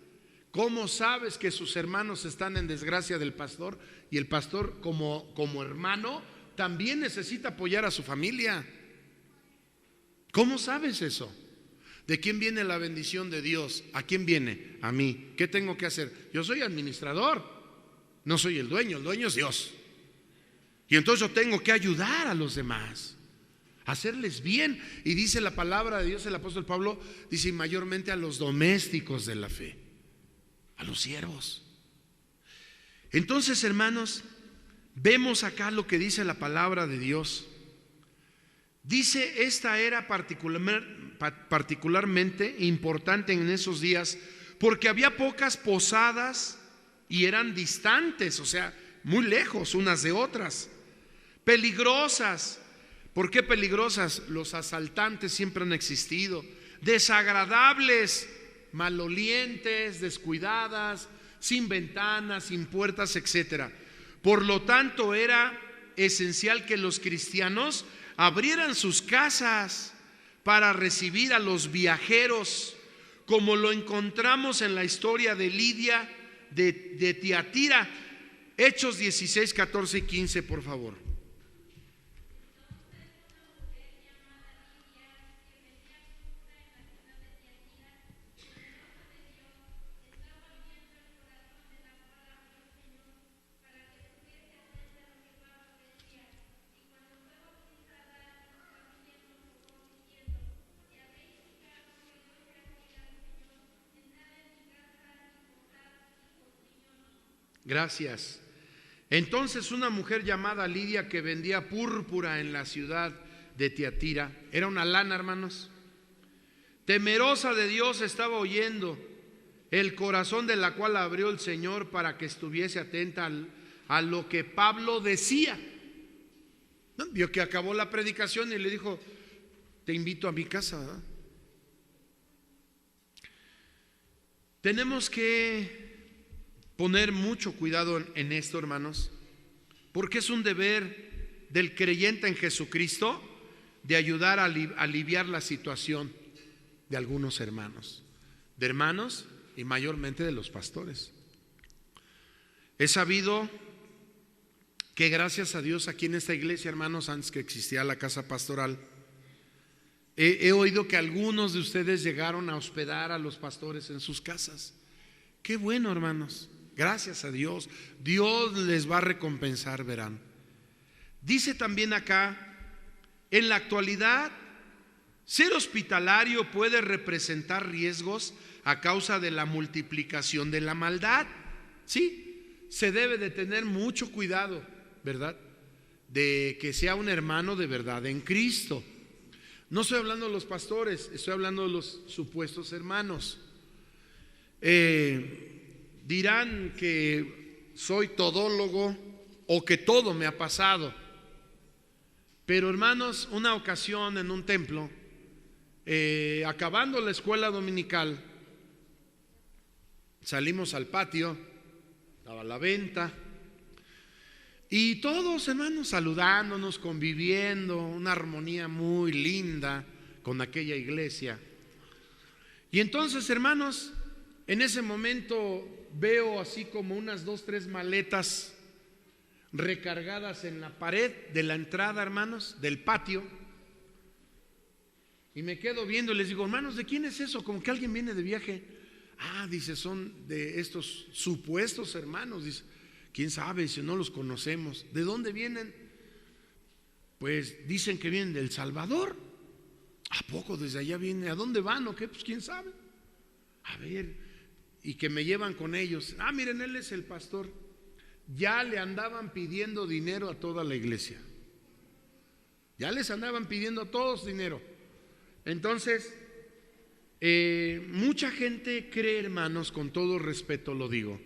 ¿Cómo sabes que sus hermanos están en desgracia del pastor? Y el pastor como hermano también necesita apoyar a su familia. ¿Cómo sabes eso? ¿De quién viene la bendición de Dios? ¿A quién viene? A mí. ¿Qué tengo que hacer? Yo soy administrador, no soy el dueño es Dios. Y entonces yo tengo que ayudar a los demás, hacerles bien. Y dice la palabra de Dios, el apóstol Pablo dice mayormente a los domésticos de la fe, a los siervos. Entonces, hermanos, vemos acá lo que dice la palabra de Dios. Dice, esta era particularmente importante en esos días porque había pocas posadas y eran distantes, o sea, muy lejos unas de otras. Peligrosas. ¿Por qué peligrosas? Los asaltantes siempre han existido. Desagradables, malolientes, descuidadas, sin ventanas, sin puertas, etcétera. Por lo tanto, era esencial que los cristianos abrieran sus casas para recibir a los viajeros, como lo encontramos en la historia de Lidia de Tiatira. Hechos 16, 14 y 15, por favor. Gracias. Entonces una mujer llamada Lidia, que vendía púrpura en la ciudad de Tiatira, era una lana, hermanos, temerosa de Dios, estaba oyendo el corazón, de la cual abrió el Señor para que estuviese atenta a lo que Pablo decía. ¿No? Vio que acabó la predicación y le dijo: te invito a mi casa, ¿verdad? Tenemos que poner mucho cuidado en esto, hermanos, porque es un deber del creyente en Jesucristo de ayudar a aliviar la situación de algunos hermanos, y mayormente de los pastores. He sabido que gracias a Dios aquí en esta iglesia, hermanos, antes que existía la casa pastoral, he oído que algunos de ustedes llegaron a hospedar a los pastores en sus casas. Qué bueno, hermanos. Gracias a Dios. Dios les va a recompensar, verán. Dice también acá, en la actualidad, ser hospitalario puede representar riesgos a causa de la multiplicación de la maldad. Sí, se debe de tener mucho cuidado, ¿verdad? De que sea un hermano de verdad en Cristo. No estoy hablando de los pastores, estoy hablando de los supuestos hermanos. Dirán que soy todólogo o que todo me ha pasado. Pero, hermanos, una ocasión en un templo, acabando la escuela dominical, salimos al patio, estaba la venta, y todos, hermanos, saludándonos, conviviendo, una armonía muy linda con aquella iglesia. Y entonces, hermanos, en ese momento veo así como unas 2, 3 maletas recargadas en la pared de la entrada, hermanos, del patio. Y me quedo viendo y les digo: hermanos, ¿de quién es eso? Como que alguien viene de viaje. Ah, dice, son de estos supuestos hermanos. Dice, quién sabe si no los conocemos. ¿De dónde vienen? Pues dicen que vienen del Salvador. ¿A poco desde allá vienen? ¿A dónde van o qué? Pues quién sabe. A ver. Y que me llevan con ellos. Ah, miren, él es el pastor. Ya le andaban pidiendo dinero a toda la iglesia. Ya les andaban pidiendo a todos dinero. Entonces, mucha gente cree, hermanos, con todo respeto lo digo,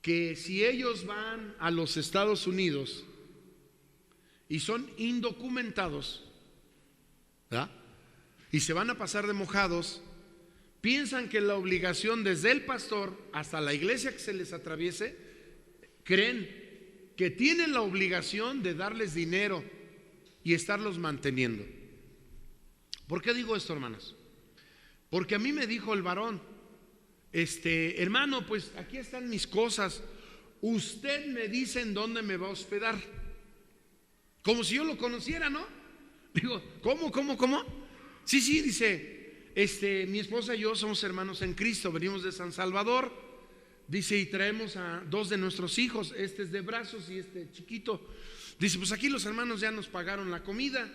que si ellos van a los Estados Unidos y son indocumentados, ¿verdad?, y se van a pasar de mojados, piensan que la obligación desde el pastor hasta la iglesia que se les atraviese, creen que tienen la obligación de darles dinero y estarlos manteniendo. ¿Por qué digo esto, hermanos? Porque a mí me dijo el varón: hermano, pues aquí están mis cosas, usted me dice en dónde me va a hospedar. Como si yo lo conociera, ¿no? Digo, ¿cómo? Sí, dice, mi esposa y yo somos hermanos en Cristo, venimos de San Salvador, dice, y traemos a 2 de nuestros hijos, este es de brazos y este chiquito. Dice, pues aquí los hermanos ya nos pagaron la comida.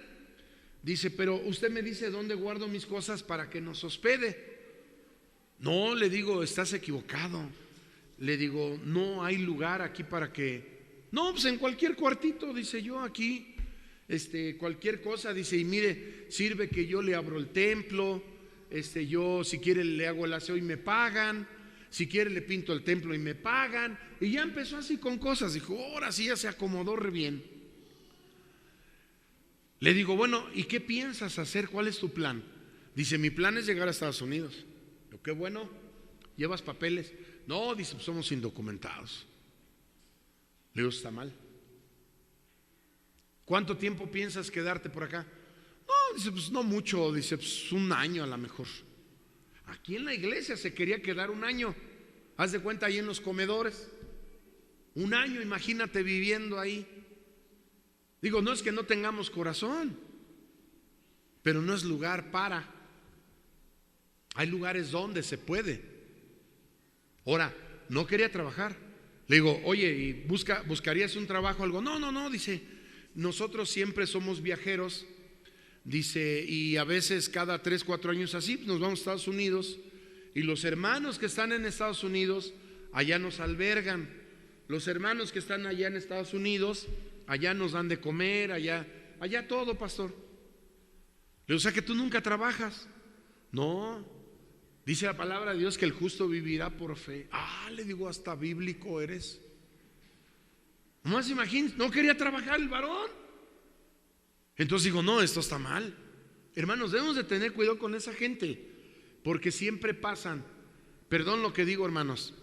Dice, pero usted me dice dónde guardo mis cosas para que nos hospede. No, le digo, estás equivocado. Le digo, no hay lugar aquí para que... No, pues en cualquier cuartito, dice, yo aquí, cualquier cosa, dice, y mire, sirve que yo le abro el templo, yo si quiere le hago el aseo y me pagan, si quiere le pinto el templo y me pagan. Y ya empezó así con cosas, dijo, ahora sí ya se acomodó re bien. Le digo, bueno, ¿y qué piensas hacer? ¿Cuál es tu plan? Dice, mi plan es llegar a Estados Unidos. Yo, qué bueno, ¿llevas papeles? No, dice, pues somos indocumentados. Le digo, está mal. ¿Cuánto tiempo piensas quedarte por acá? No, dice, pues no mucho, dice, pues 1 año a lo mejor. Aquí en la iglesia se quería quedar 1 año. Haz de cuenta ahí en los comedores. 1 año, imagínate viviendo ahí. Digo, no es que no tengamos corazón, pero no es lugar para. Hay lugares donde se puede. Ahora, no quería trabajar. Le digo, oye, ¿y buscarías un trabajo? Algo. No, dice, nosotros siempre somos viajeros. Dice, y a veces cada 3, 4 años así nos vamos a Estados Unidos. Y los hermanos que están en Estados Unidos allá nos albergan. Los hermanos que están allá en Estados Unidos allá nos dan de comer, allá todo, pastor. Le digo, o sea que tú nunca trabajas. No, dice la palabra de Dios que el justo vivirá por fe. Le digo, hasta bíblico eres. Nomás imagínate, no quería trabajar el varón. Entonces digo, no, esto está mal. Hermanos, debemos de tener cuidado con esa gente, porque siempre pasan. Perdón lo que digo, hermanos,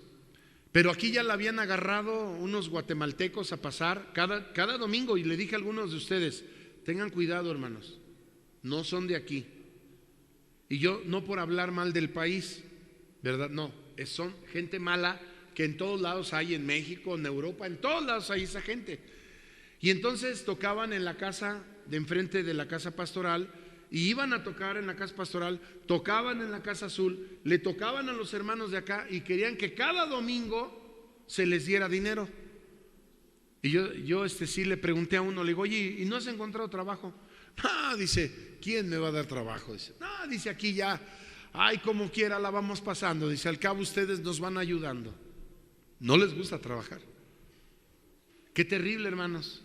pero aquí ya la habían agarrado unos guatemaltecos a pasar cada domingo. Y le dije a algunos de ustedes, tengan cuidado, hermanos, no son de aquí. Y yo no por hablar mal del país, ¿verdad? No, son gente mala que en todos lados hay, en México, en Europa, en todos lados hay esa gente. Y entonces tocaban en la casa de enfrente de la casa pastoral, y iban a tocar en la casa pastoral, tocaban en la casa azul, le tocaban a los hermanos de acá y querían que cada domingo se les diera dinero. Y yo sí le pregunté a uno, le digo, oye, ¿y no has encontrado trabajo? No, dice, ¿quién me va a dar trabajo? Dice, no, dice, aquí ya, como quiera la vamos pasando. Dice, al cabo ustedes nos van ayudando. No les gusta trabajar. Qué terrible, hermanos.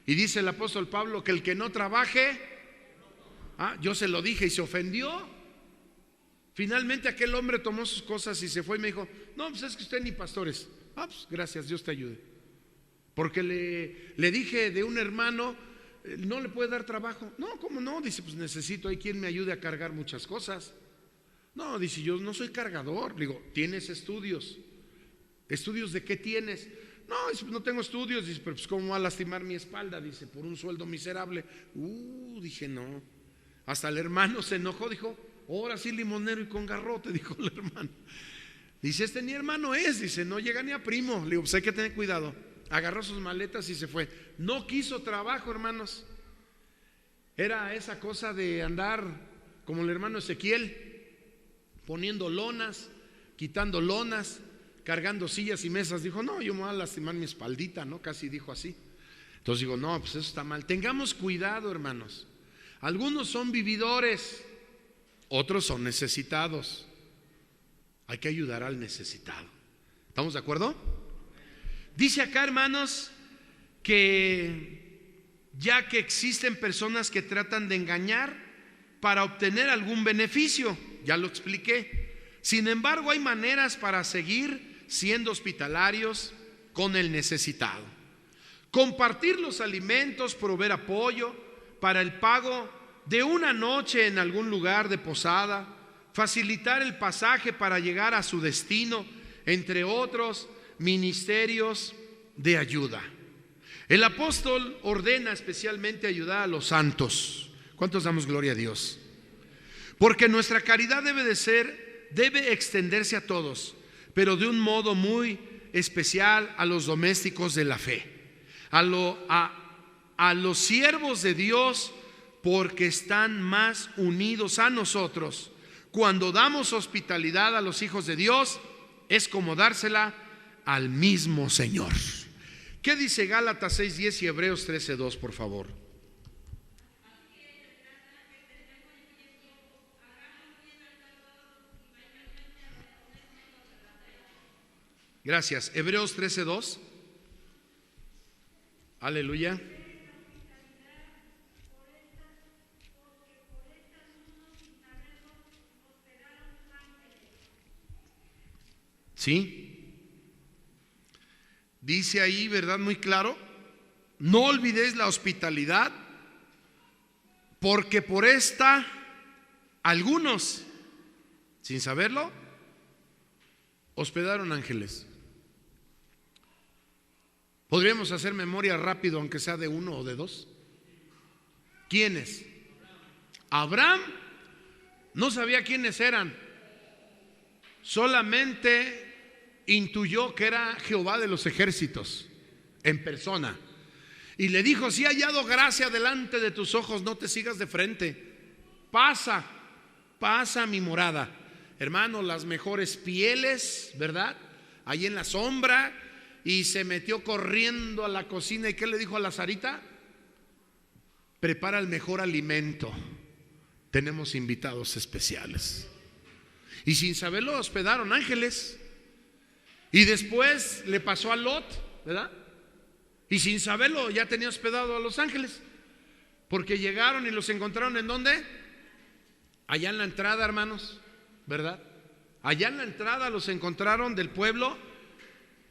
Y dice el apóstol Pablo que el que no trabaje, yo se lo dije y se ofendió. Finalmente aquel hombre tomó sus cosas y se fue y me dijo, no, pues es que usted ni pastores. Pues gracias, Dios te ayude. Porque le dije de un hermano, no le puede dar trabajo. No, ¿cómo no? Dice, pues necesito, hay quien me ayude a cargar muchas cosas. No, dice, yo no soy cargador. Le digo, ¿tienes estudios? ¿Estudios de qué tienes? No, dice, pues no tengo estudios. Dice, pero pues ¿cómo va a lastimar mi espalda? Dice, por un sueldo miserable. Dije, no. Hasta el hermano se enojó, dijo, ahora sí limonero y con garrote, dijo el hermano. Dice, ni hermano es, dice, no llega ni a primo. Le digo, pues hay que tener cuidado. Agarró sus maletas y se fue. No quiso trabajo, hermanos. Era esa cosa de andar como el hermano Ezequiel, poniendo lonas, quitando lonas, cargando sillas y mesas. Dijo, no, yo me voy a lastimar mi espaldita, ¿no? Casi dijo así. Entonces digo, no, pues eso está mal. Tengamos cuidado, hermanos. Algunos son vividores, otros son necesitados. Hay que ayudar al necesitado. ¿Estamos de acuerdo? Dice acá, hermanos, que ya que existen personas que tratan de engañar para obtener algún beneficio, ya lo expliqué. Sin embargo, hay maneras para seguir siendo hospitalarios con el necesitado. Compartir los alimentos, proveer apoyo para el pago de una noche en algún lugar de posada, facilitar el pasaje para llegar a su destino, entre otros ministerios de ayuda. El apóstol ordena especialmente ayudar a los santos. ¿Cuántos damos gloria a Dios? Porque nuestra caridad debe extenderse a todos, pero de un modo muy especial a los domésticos de la fe, a los siervos de Dios porque están más unidos a nosotros. Cuando damos hospitalidad a los hijos de Dios, es como dársela al mismo Señor. ¿Qué dice Gálatas 6:10 y Hebreos 13:2, por favor? Gracias. Hebreos 13:2. Aleluya. ¿Sí? Dice ahí, ¿verdad? Muy claro. No olvidéis la hospitalidad, porque por esta algunos, sin saberlo, hospedaron ángeles. Podríamos hacer memoria rápido, aunque sea de uno o de dos. ¿Quiénes? Abraham no sabía quiénes eran, solamente intuyó que era Jehová de los ejércitos en persona, y le dijo: si he hallado gracia delante de tus ojos, no te sigas de frente, pasa a mi morada. Hermano, las mejores pieles, ¿verdad? Ahí en la sombra. Y se metió corriendo a la cocina. ¿Y qué le dijo a la Sarita? Prepara el mejor alimento, tenemos invitados especiales. Y sin saberlo hospedaron ángeles. Y después le pasó a Lot, ¿verdad? Y sin saberlo ya tenía hospedado a los ángeles, porque llegaron y los encontraron ¿en dónde? Allá en la entrada, hermanos, ¿verdad? Allá en la entrada los encontraron del pueblo.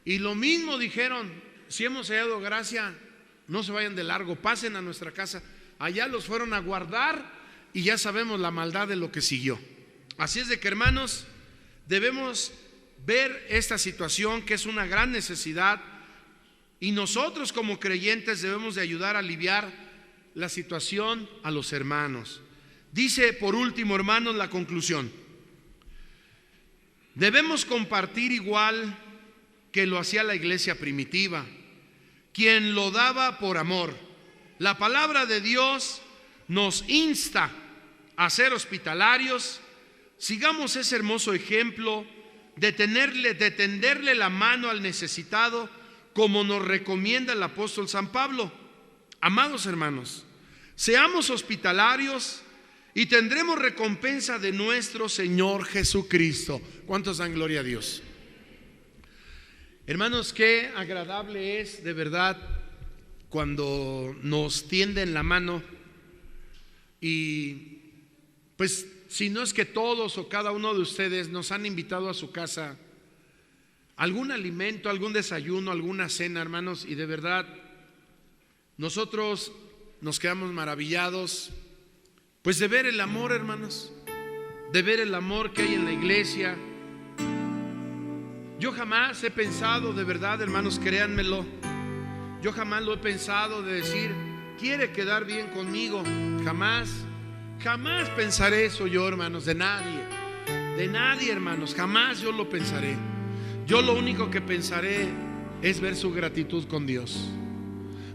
Y lo mismo dijeron: si hemos hallado gracia, no se vayan de largo, pasen a nuestra casa. Allá los fueron a guardar y ya sabemos la maldad de lo que siguió. Así es de que, hermanos, debemos ver esta situación, que es una gran necesidad, y nosotros como creyentes debemos de ayudar a aliviar la situación a los hermanos. Dice por último, hermanos, la conclusión: debemos compartir igual que lo hacía la iglesia primitiva, quien lo daba por amor. La palabra de Dios nos insta a ser hospitalarios. Sigamos ese hermoso ejemplo de tenderle la mano al necesitado, como nos recomienda el apóstol San Pablo. Amados hermanos, seamos hospitalarios y tendremos recompensa de nuestro Señor Jesucristo. ¿Cuántos dan gloria a Dios? Hermanos, qué agradable es de verdad cuando nos tienden la mano. Y pues si no es que todos o cada uno de ustedes nos han invitado a su casa algún alimento, algún desayuno, alguna cena, hermanos, y de verdad nosotros nos quedamos maravillados pues de ver el amor, hermanos, de ver el amor que hay en la iglesia. Yo jamás he pensado, de verdad, hermanos, créanmelo, yo jamás lo he pensado de decir: quiere quedar bien conmigo. Jamás pensaré eso yo, hermanos, de nadie, hermanos, jamás yo lo pensaré. Yo lo único que pensaré es ver su gratitud con Dios,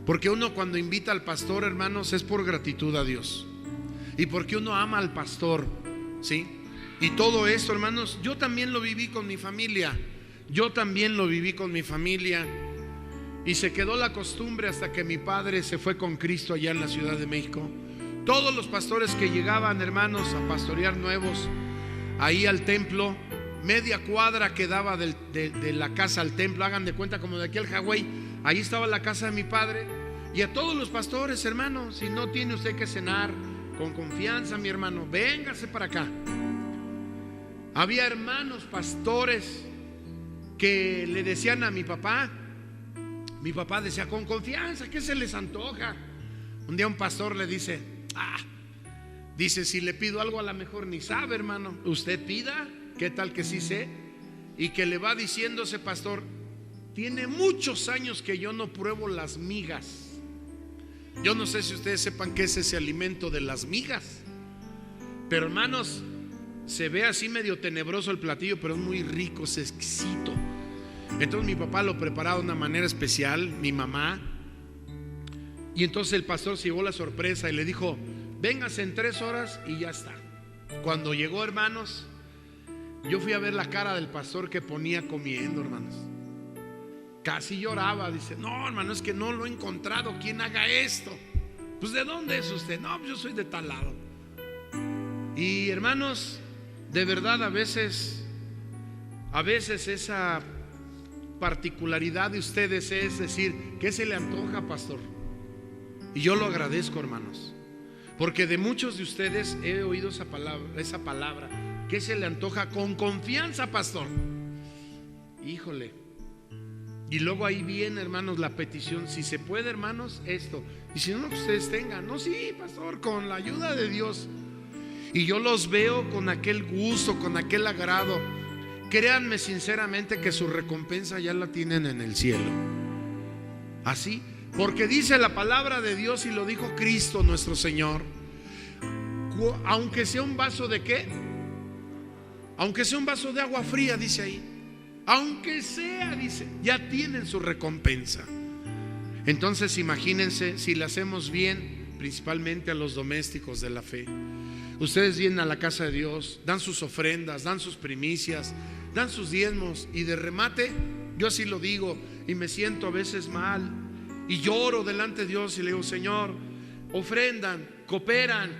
porque uno cuando invita al pastor, hermanos, es por gratitud a Dios, y porque uno ama al pastor, ¿sí? Y todo esto, hermanos, yo también lo viví con mi familia. Y se quedó la costumbre hasta que mi padre se fue con Cristo allá en la Ciudad de México. Todos los pastores que llegaban, hermanos, a pastorear nuevos ahí al templo, media cuadra quedaba de la casa al templo, hagan de cuenta como de aquí al Hawái, ahí estaba la casa de mi padre. Y a todos los pastores, hermanos, si no tiene usted que cenar, con confianza, mi hermano, véngase para acá. Había hermanos pastores que le decían a mi papá decía: con confianza, ¿qué se les antoja? Un día un pastor le dice: dice, si le pido algo a lo mejor ni sabe, hermano. Usted pida, ¿qué tal que sí sé? Y que le va diciendo ese pastor: tiene muchos años que yo no pruebo las migas. Yo no sé si ustedes sepan qué es ese alimento de las migas, pero hermanos, se ve así medio tenebroso el platillo, pero es muy rico, es exquisito. Entonces mi papá lo preparaba de una manera especial, mi mamá. Y entonces el pastor se llevó la sorpresa y le dijo: véngase en 3 horas y ya está. Cuando llegó, hermanos, yo fui a ver la cara del pastor que ponía comiendo, hermanos. Casi lloraba. Dice: no, hermano, es que no lo he encontrado quien haga esto. Pues ¿de dónde es usted? No, pues yo soy de tal lado. Y hermanos, de verdad a veces esa particularidad de ustedes es decir: ¿qué se le antoja, pastor? Y yo lo agradezco, hermanos, porque de muchos de ustedes he oído esa palabra, ¿qué se le antoja? Con confianza, pastor. Híjole. Y luego ahí viene, hermanos, la petición: si se puede, hermanos, esto. Y si no, que ustedes tengan. No, sí, pastor, con la ayuda de Dios. Y yo los veo con aquel gusto, con aquel agrado. Créanme sinceramente que su recompensa ya la tienen en el cielo. Así, porque dice la palabra de Dios, y lo dijo Cristo nuestro Señor: aunque sea un vaso de ¿qué? Aunque sea un vaso de agua fría, dice ahí. Aunque sea, dice, ya tienen su recompensa. Entonces imagínense si le hacemos bien, principalmente a los domésticos de la fe. Ustedes vienen a la casa de Dios, dan sus ofrendas, dan sus primicias, dan sus diezmos, y de remate, yo así lo digo, y me siento a veces mal, y lloro delante de Dios y le digo: Señor, ofrendan, cooperan,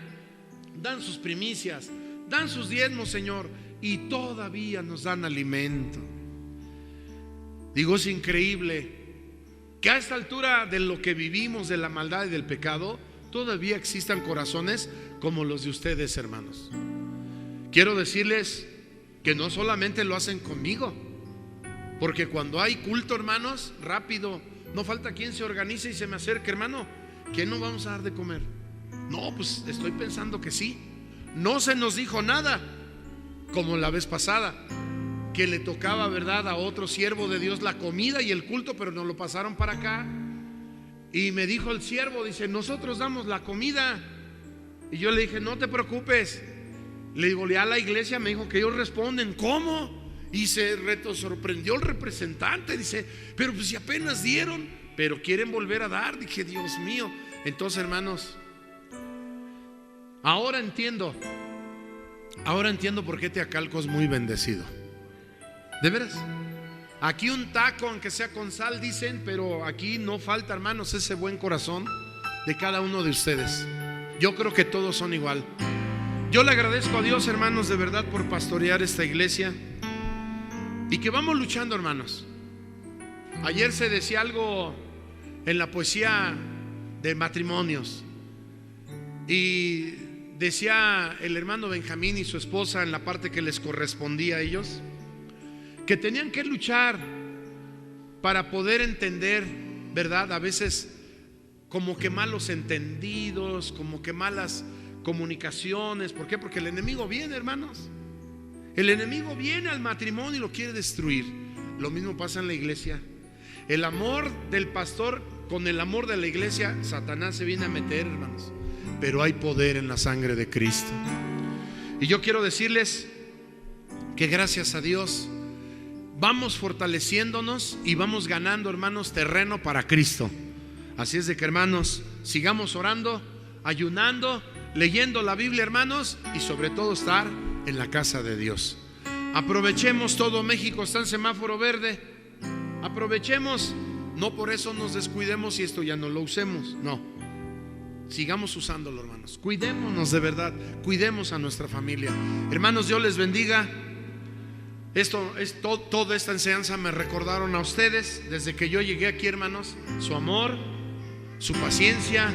dan sus primicias, dan sus diezmos, Señor, y todavía nos dan alimento. Digo, es increíble que a esta altura de lo que vivimos, de la maldad y del pecado, todavía existan corazones como los de ustedes, hermanos. Quiero decirles que no solamente lo hacen conmigo, porque cuando hay culto, hermanos, rápido, no falta quien se organice y se me acerque: hermano, ¿qué no vamos a dar de comer? No, pues estoy pensando que sí. No se nos dijo nada, como la vez pasada, que le tocaba, ¿verdad?, a otro siervo de Dios la comida y el culto, pero nos lo pasaron para acá. Y me dijo el siervo, dice: nosotros damos la comida. Y yo le dije: no te preocupes. Le digo: ya la iglesia me dijo que ellos responden. ¿Cómo? Y se sorprendió el representante. Dice: pero pues si apenas dieron, pero quieren volver a dar. Dije: Dios mío. Entonces, hermanos, ahora entiendo por qué Teacalco es muy bendecido. De veras. Aquí un taco, aunque sea con sal, dicen, pero aquí no falta, hermanos, ese buen corazón de cada uno de ustedes. Yo creo que todos son igual. Yo le agradezco a Dios, hermanos, de verdad, por pastorear esta iglesia, y que vamos luchando, hermanos. Ayer se decía algo en la poesía de matrimonios, y decía el hermano Benjamín y su esposa, en la parte que les correspondía a ellos, que tenían que luchar para poder entender, ¿verdad? A veces como que malos entendidos, como que malas comunicaciones. ¿Por qué? Porque el enemigo viene, hermanos. El enemigo viene al matrimonio y lo quiere destruir. Lo mismo pasa en la iglesia. El amor del pastor con el amor de la iglesia, Satanás se viene a meter, hermanos. Pero hay poder en la sangre de Cristo. Y yo quiero decirles que gracias a Dios vamos fortaleciéndonos y vamos ganando, hermanos, terreno para Cristo. Así es de que, hermanos, sigamos orando, ayunando, leyendo la Biblia, hermanos, y sobre todo estar en la casa de Dios. Aprovechemos, todo México está en semáforo verde. Aprovechemos, no por eso nos descuidemos y esto ya no lo usemos, no. Sigamos usándolo, hermanos. Cuidémonos de verdad, cuidemos a nuestra familia. Hermanos, Dios les bendiga. Toda esta enseñanza me recordaron a ustedes desde que yo llegué aquí, hermanos, su amor, su paciencia,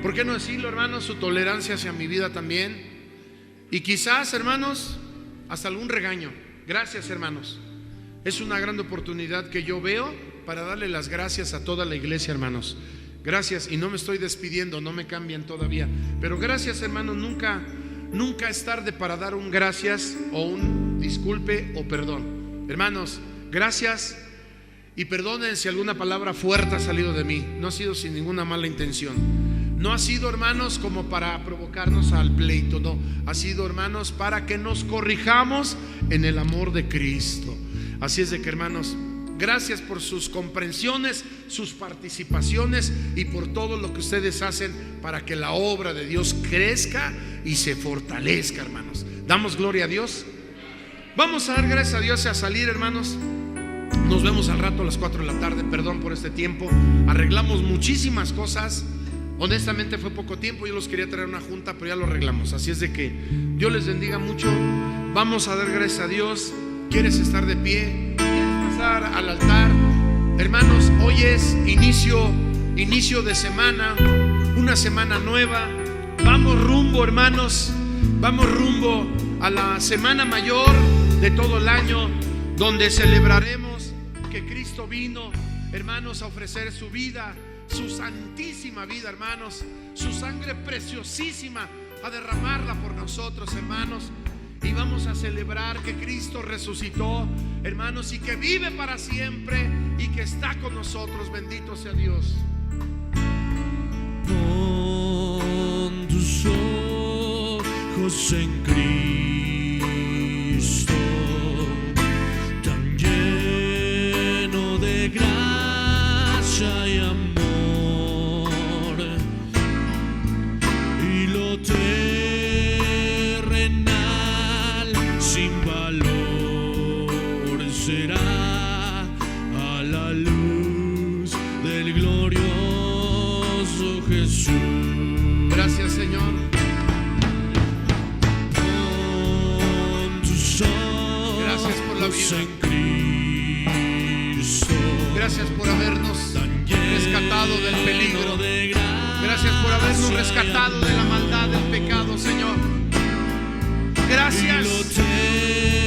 ¿por qué no decirlo, hermanos? Su tolerancia hacia mi vida también, y quizás, hermanos, hasta algún regaño. Gracias, hermanos. Es una gran oportunidad que yo veo para darle las gracias a toda la iglesia, hermanos. Gracias, y no me estoy despidiendo, no me cambian todavía, pero gracias, hermanos. Nunca es tarde para dar un gracias o un disculpe o perdón. Hermanos, gracias, y perdonen si alguna palabra fuerte ha salido de mí. No ha sido sin ninguna mala intención. No ha sido, hermanos, como para provocarnos al pleito. No, ha sido, hermanos, para que nos corrijamos en el amor de Cristo. Así es de que, hermanos, Gracias por sus comprensiones, sus participaciones y por todo lo que ustedes hacen para que la obra de Dios crezca y se fortalezca, hermanos. Damos gloria a Dios. Vamos a dar gracias a Dios y a salir, hermanos. Nos vemos al rato a las 4 de la tarde. Perdón por este tiempo. Arreglamos muchísimas cosas. Honestamente fue poco tiempo. Yo los quería traer a una junta, pero ya lo arreglamos. Así es de que Dios les bendiga mucho. Vamos a dar gracias a Dios. ¿Quieres estar de pie? ¿Quieres pasar al altar? Hermanos, hoy es inicio de semana, una semana nueva. Vamos rumbo, hermanos, vamos rumbo a la semana mayor de todo el año, donde celebraremos que Cristo vino, hermanos, a ofrecer su vida, su santísima vida, hermanos, su sangre preciosísima, a derramarla por nosotros, hermanos. Y vamos a celebrar que Cristo resucitó, hermanos, y que vive para siempre y que está con nosotros. Bendito sea Dios. Pon tus ojos en Cristo, tan lleno de gracia y amor, y lo sin valor será a la luz del glorioso Jesús. Gracias, Señor. Con tus ojos gracias por la vida en Cristo. Gracias por habernos rescatado del peligro. Gracias por habernos rescatado de la maldad del pecado, Señor. Gracias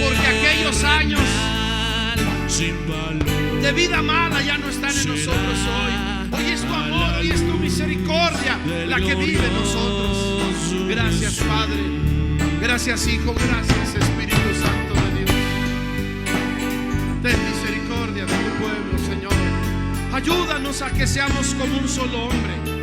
porque aquellos años de vida mala ya no están en nosotros hoy. Hoy es tu amor, hoy es tu misericordia la que vive en nosotros. Gracias, Padre. Gracias, Hijo. Gracias, Espíritu Santo de Dios. Ten misericordia de tu pueblo, Señor. Ayúdanos a que seamos como un solo hombre.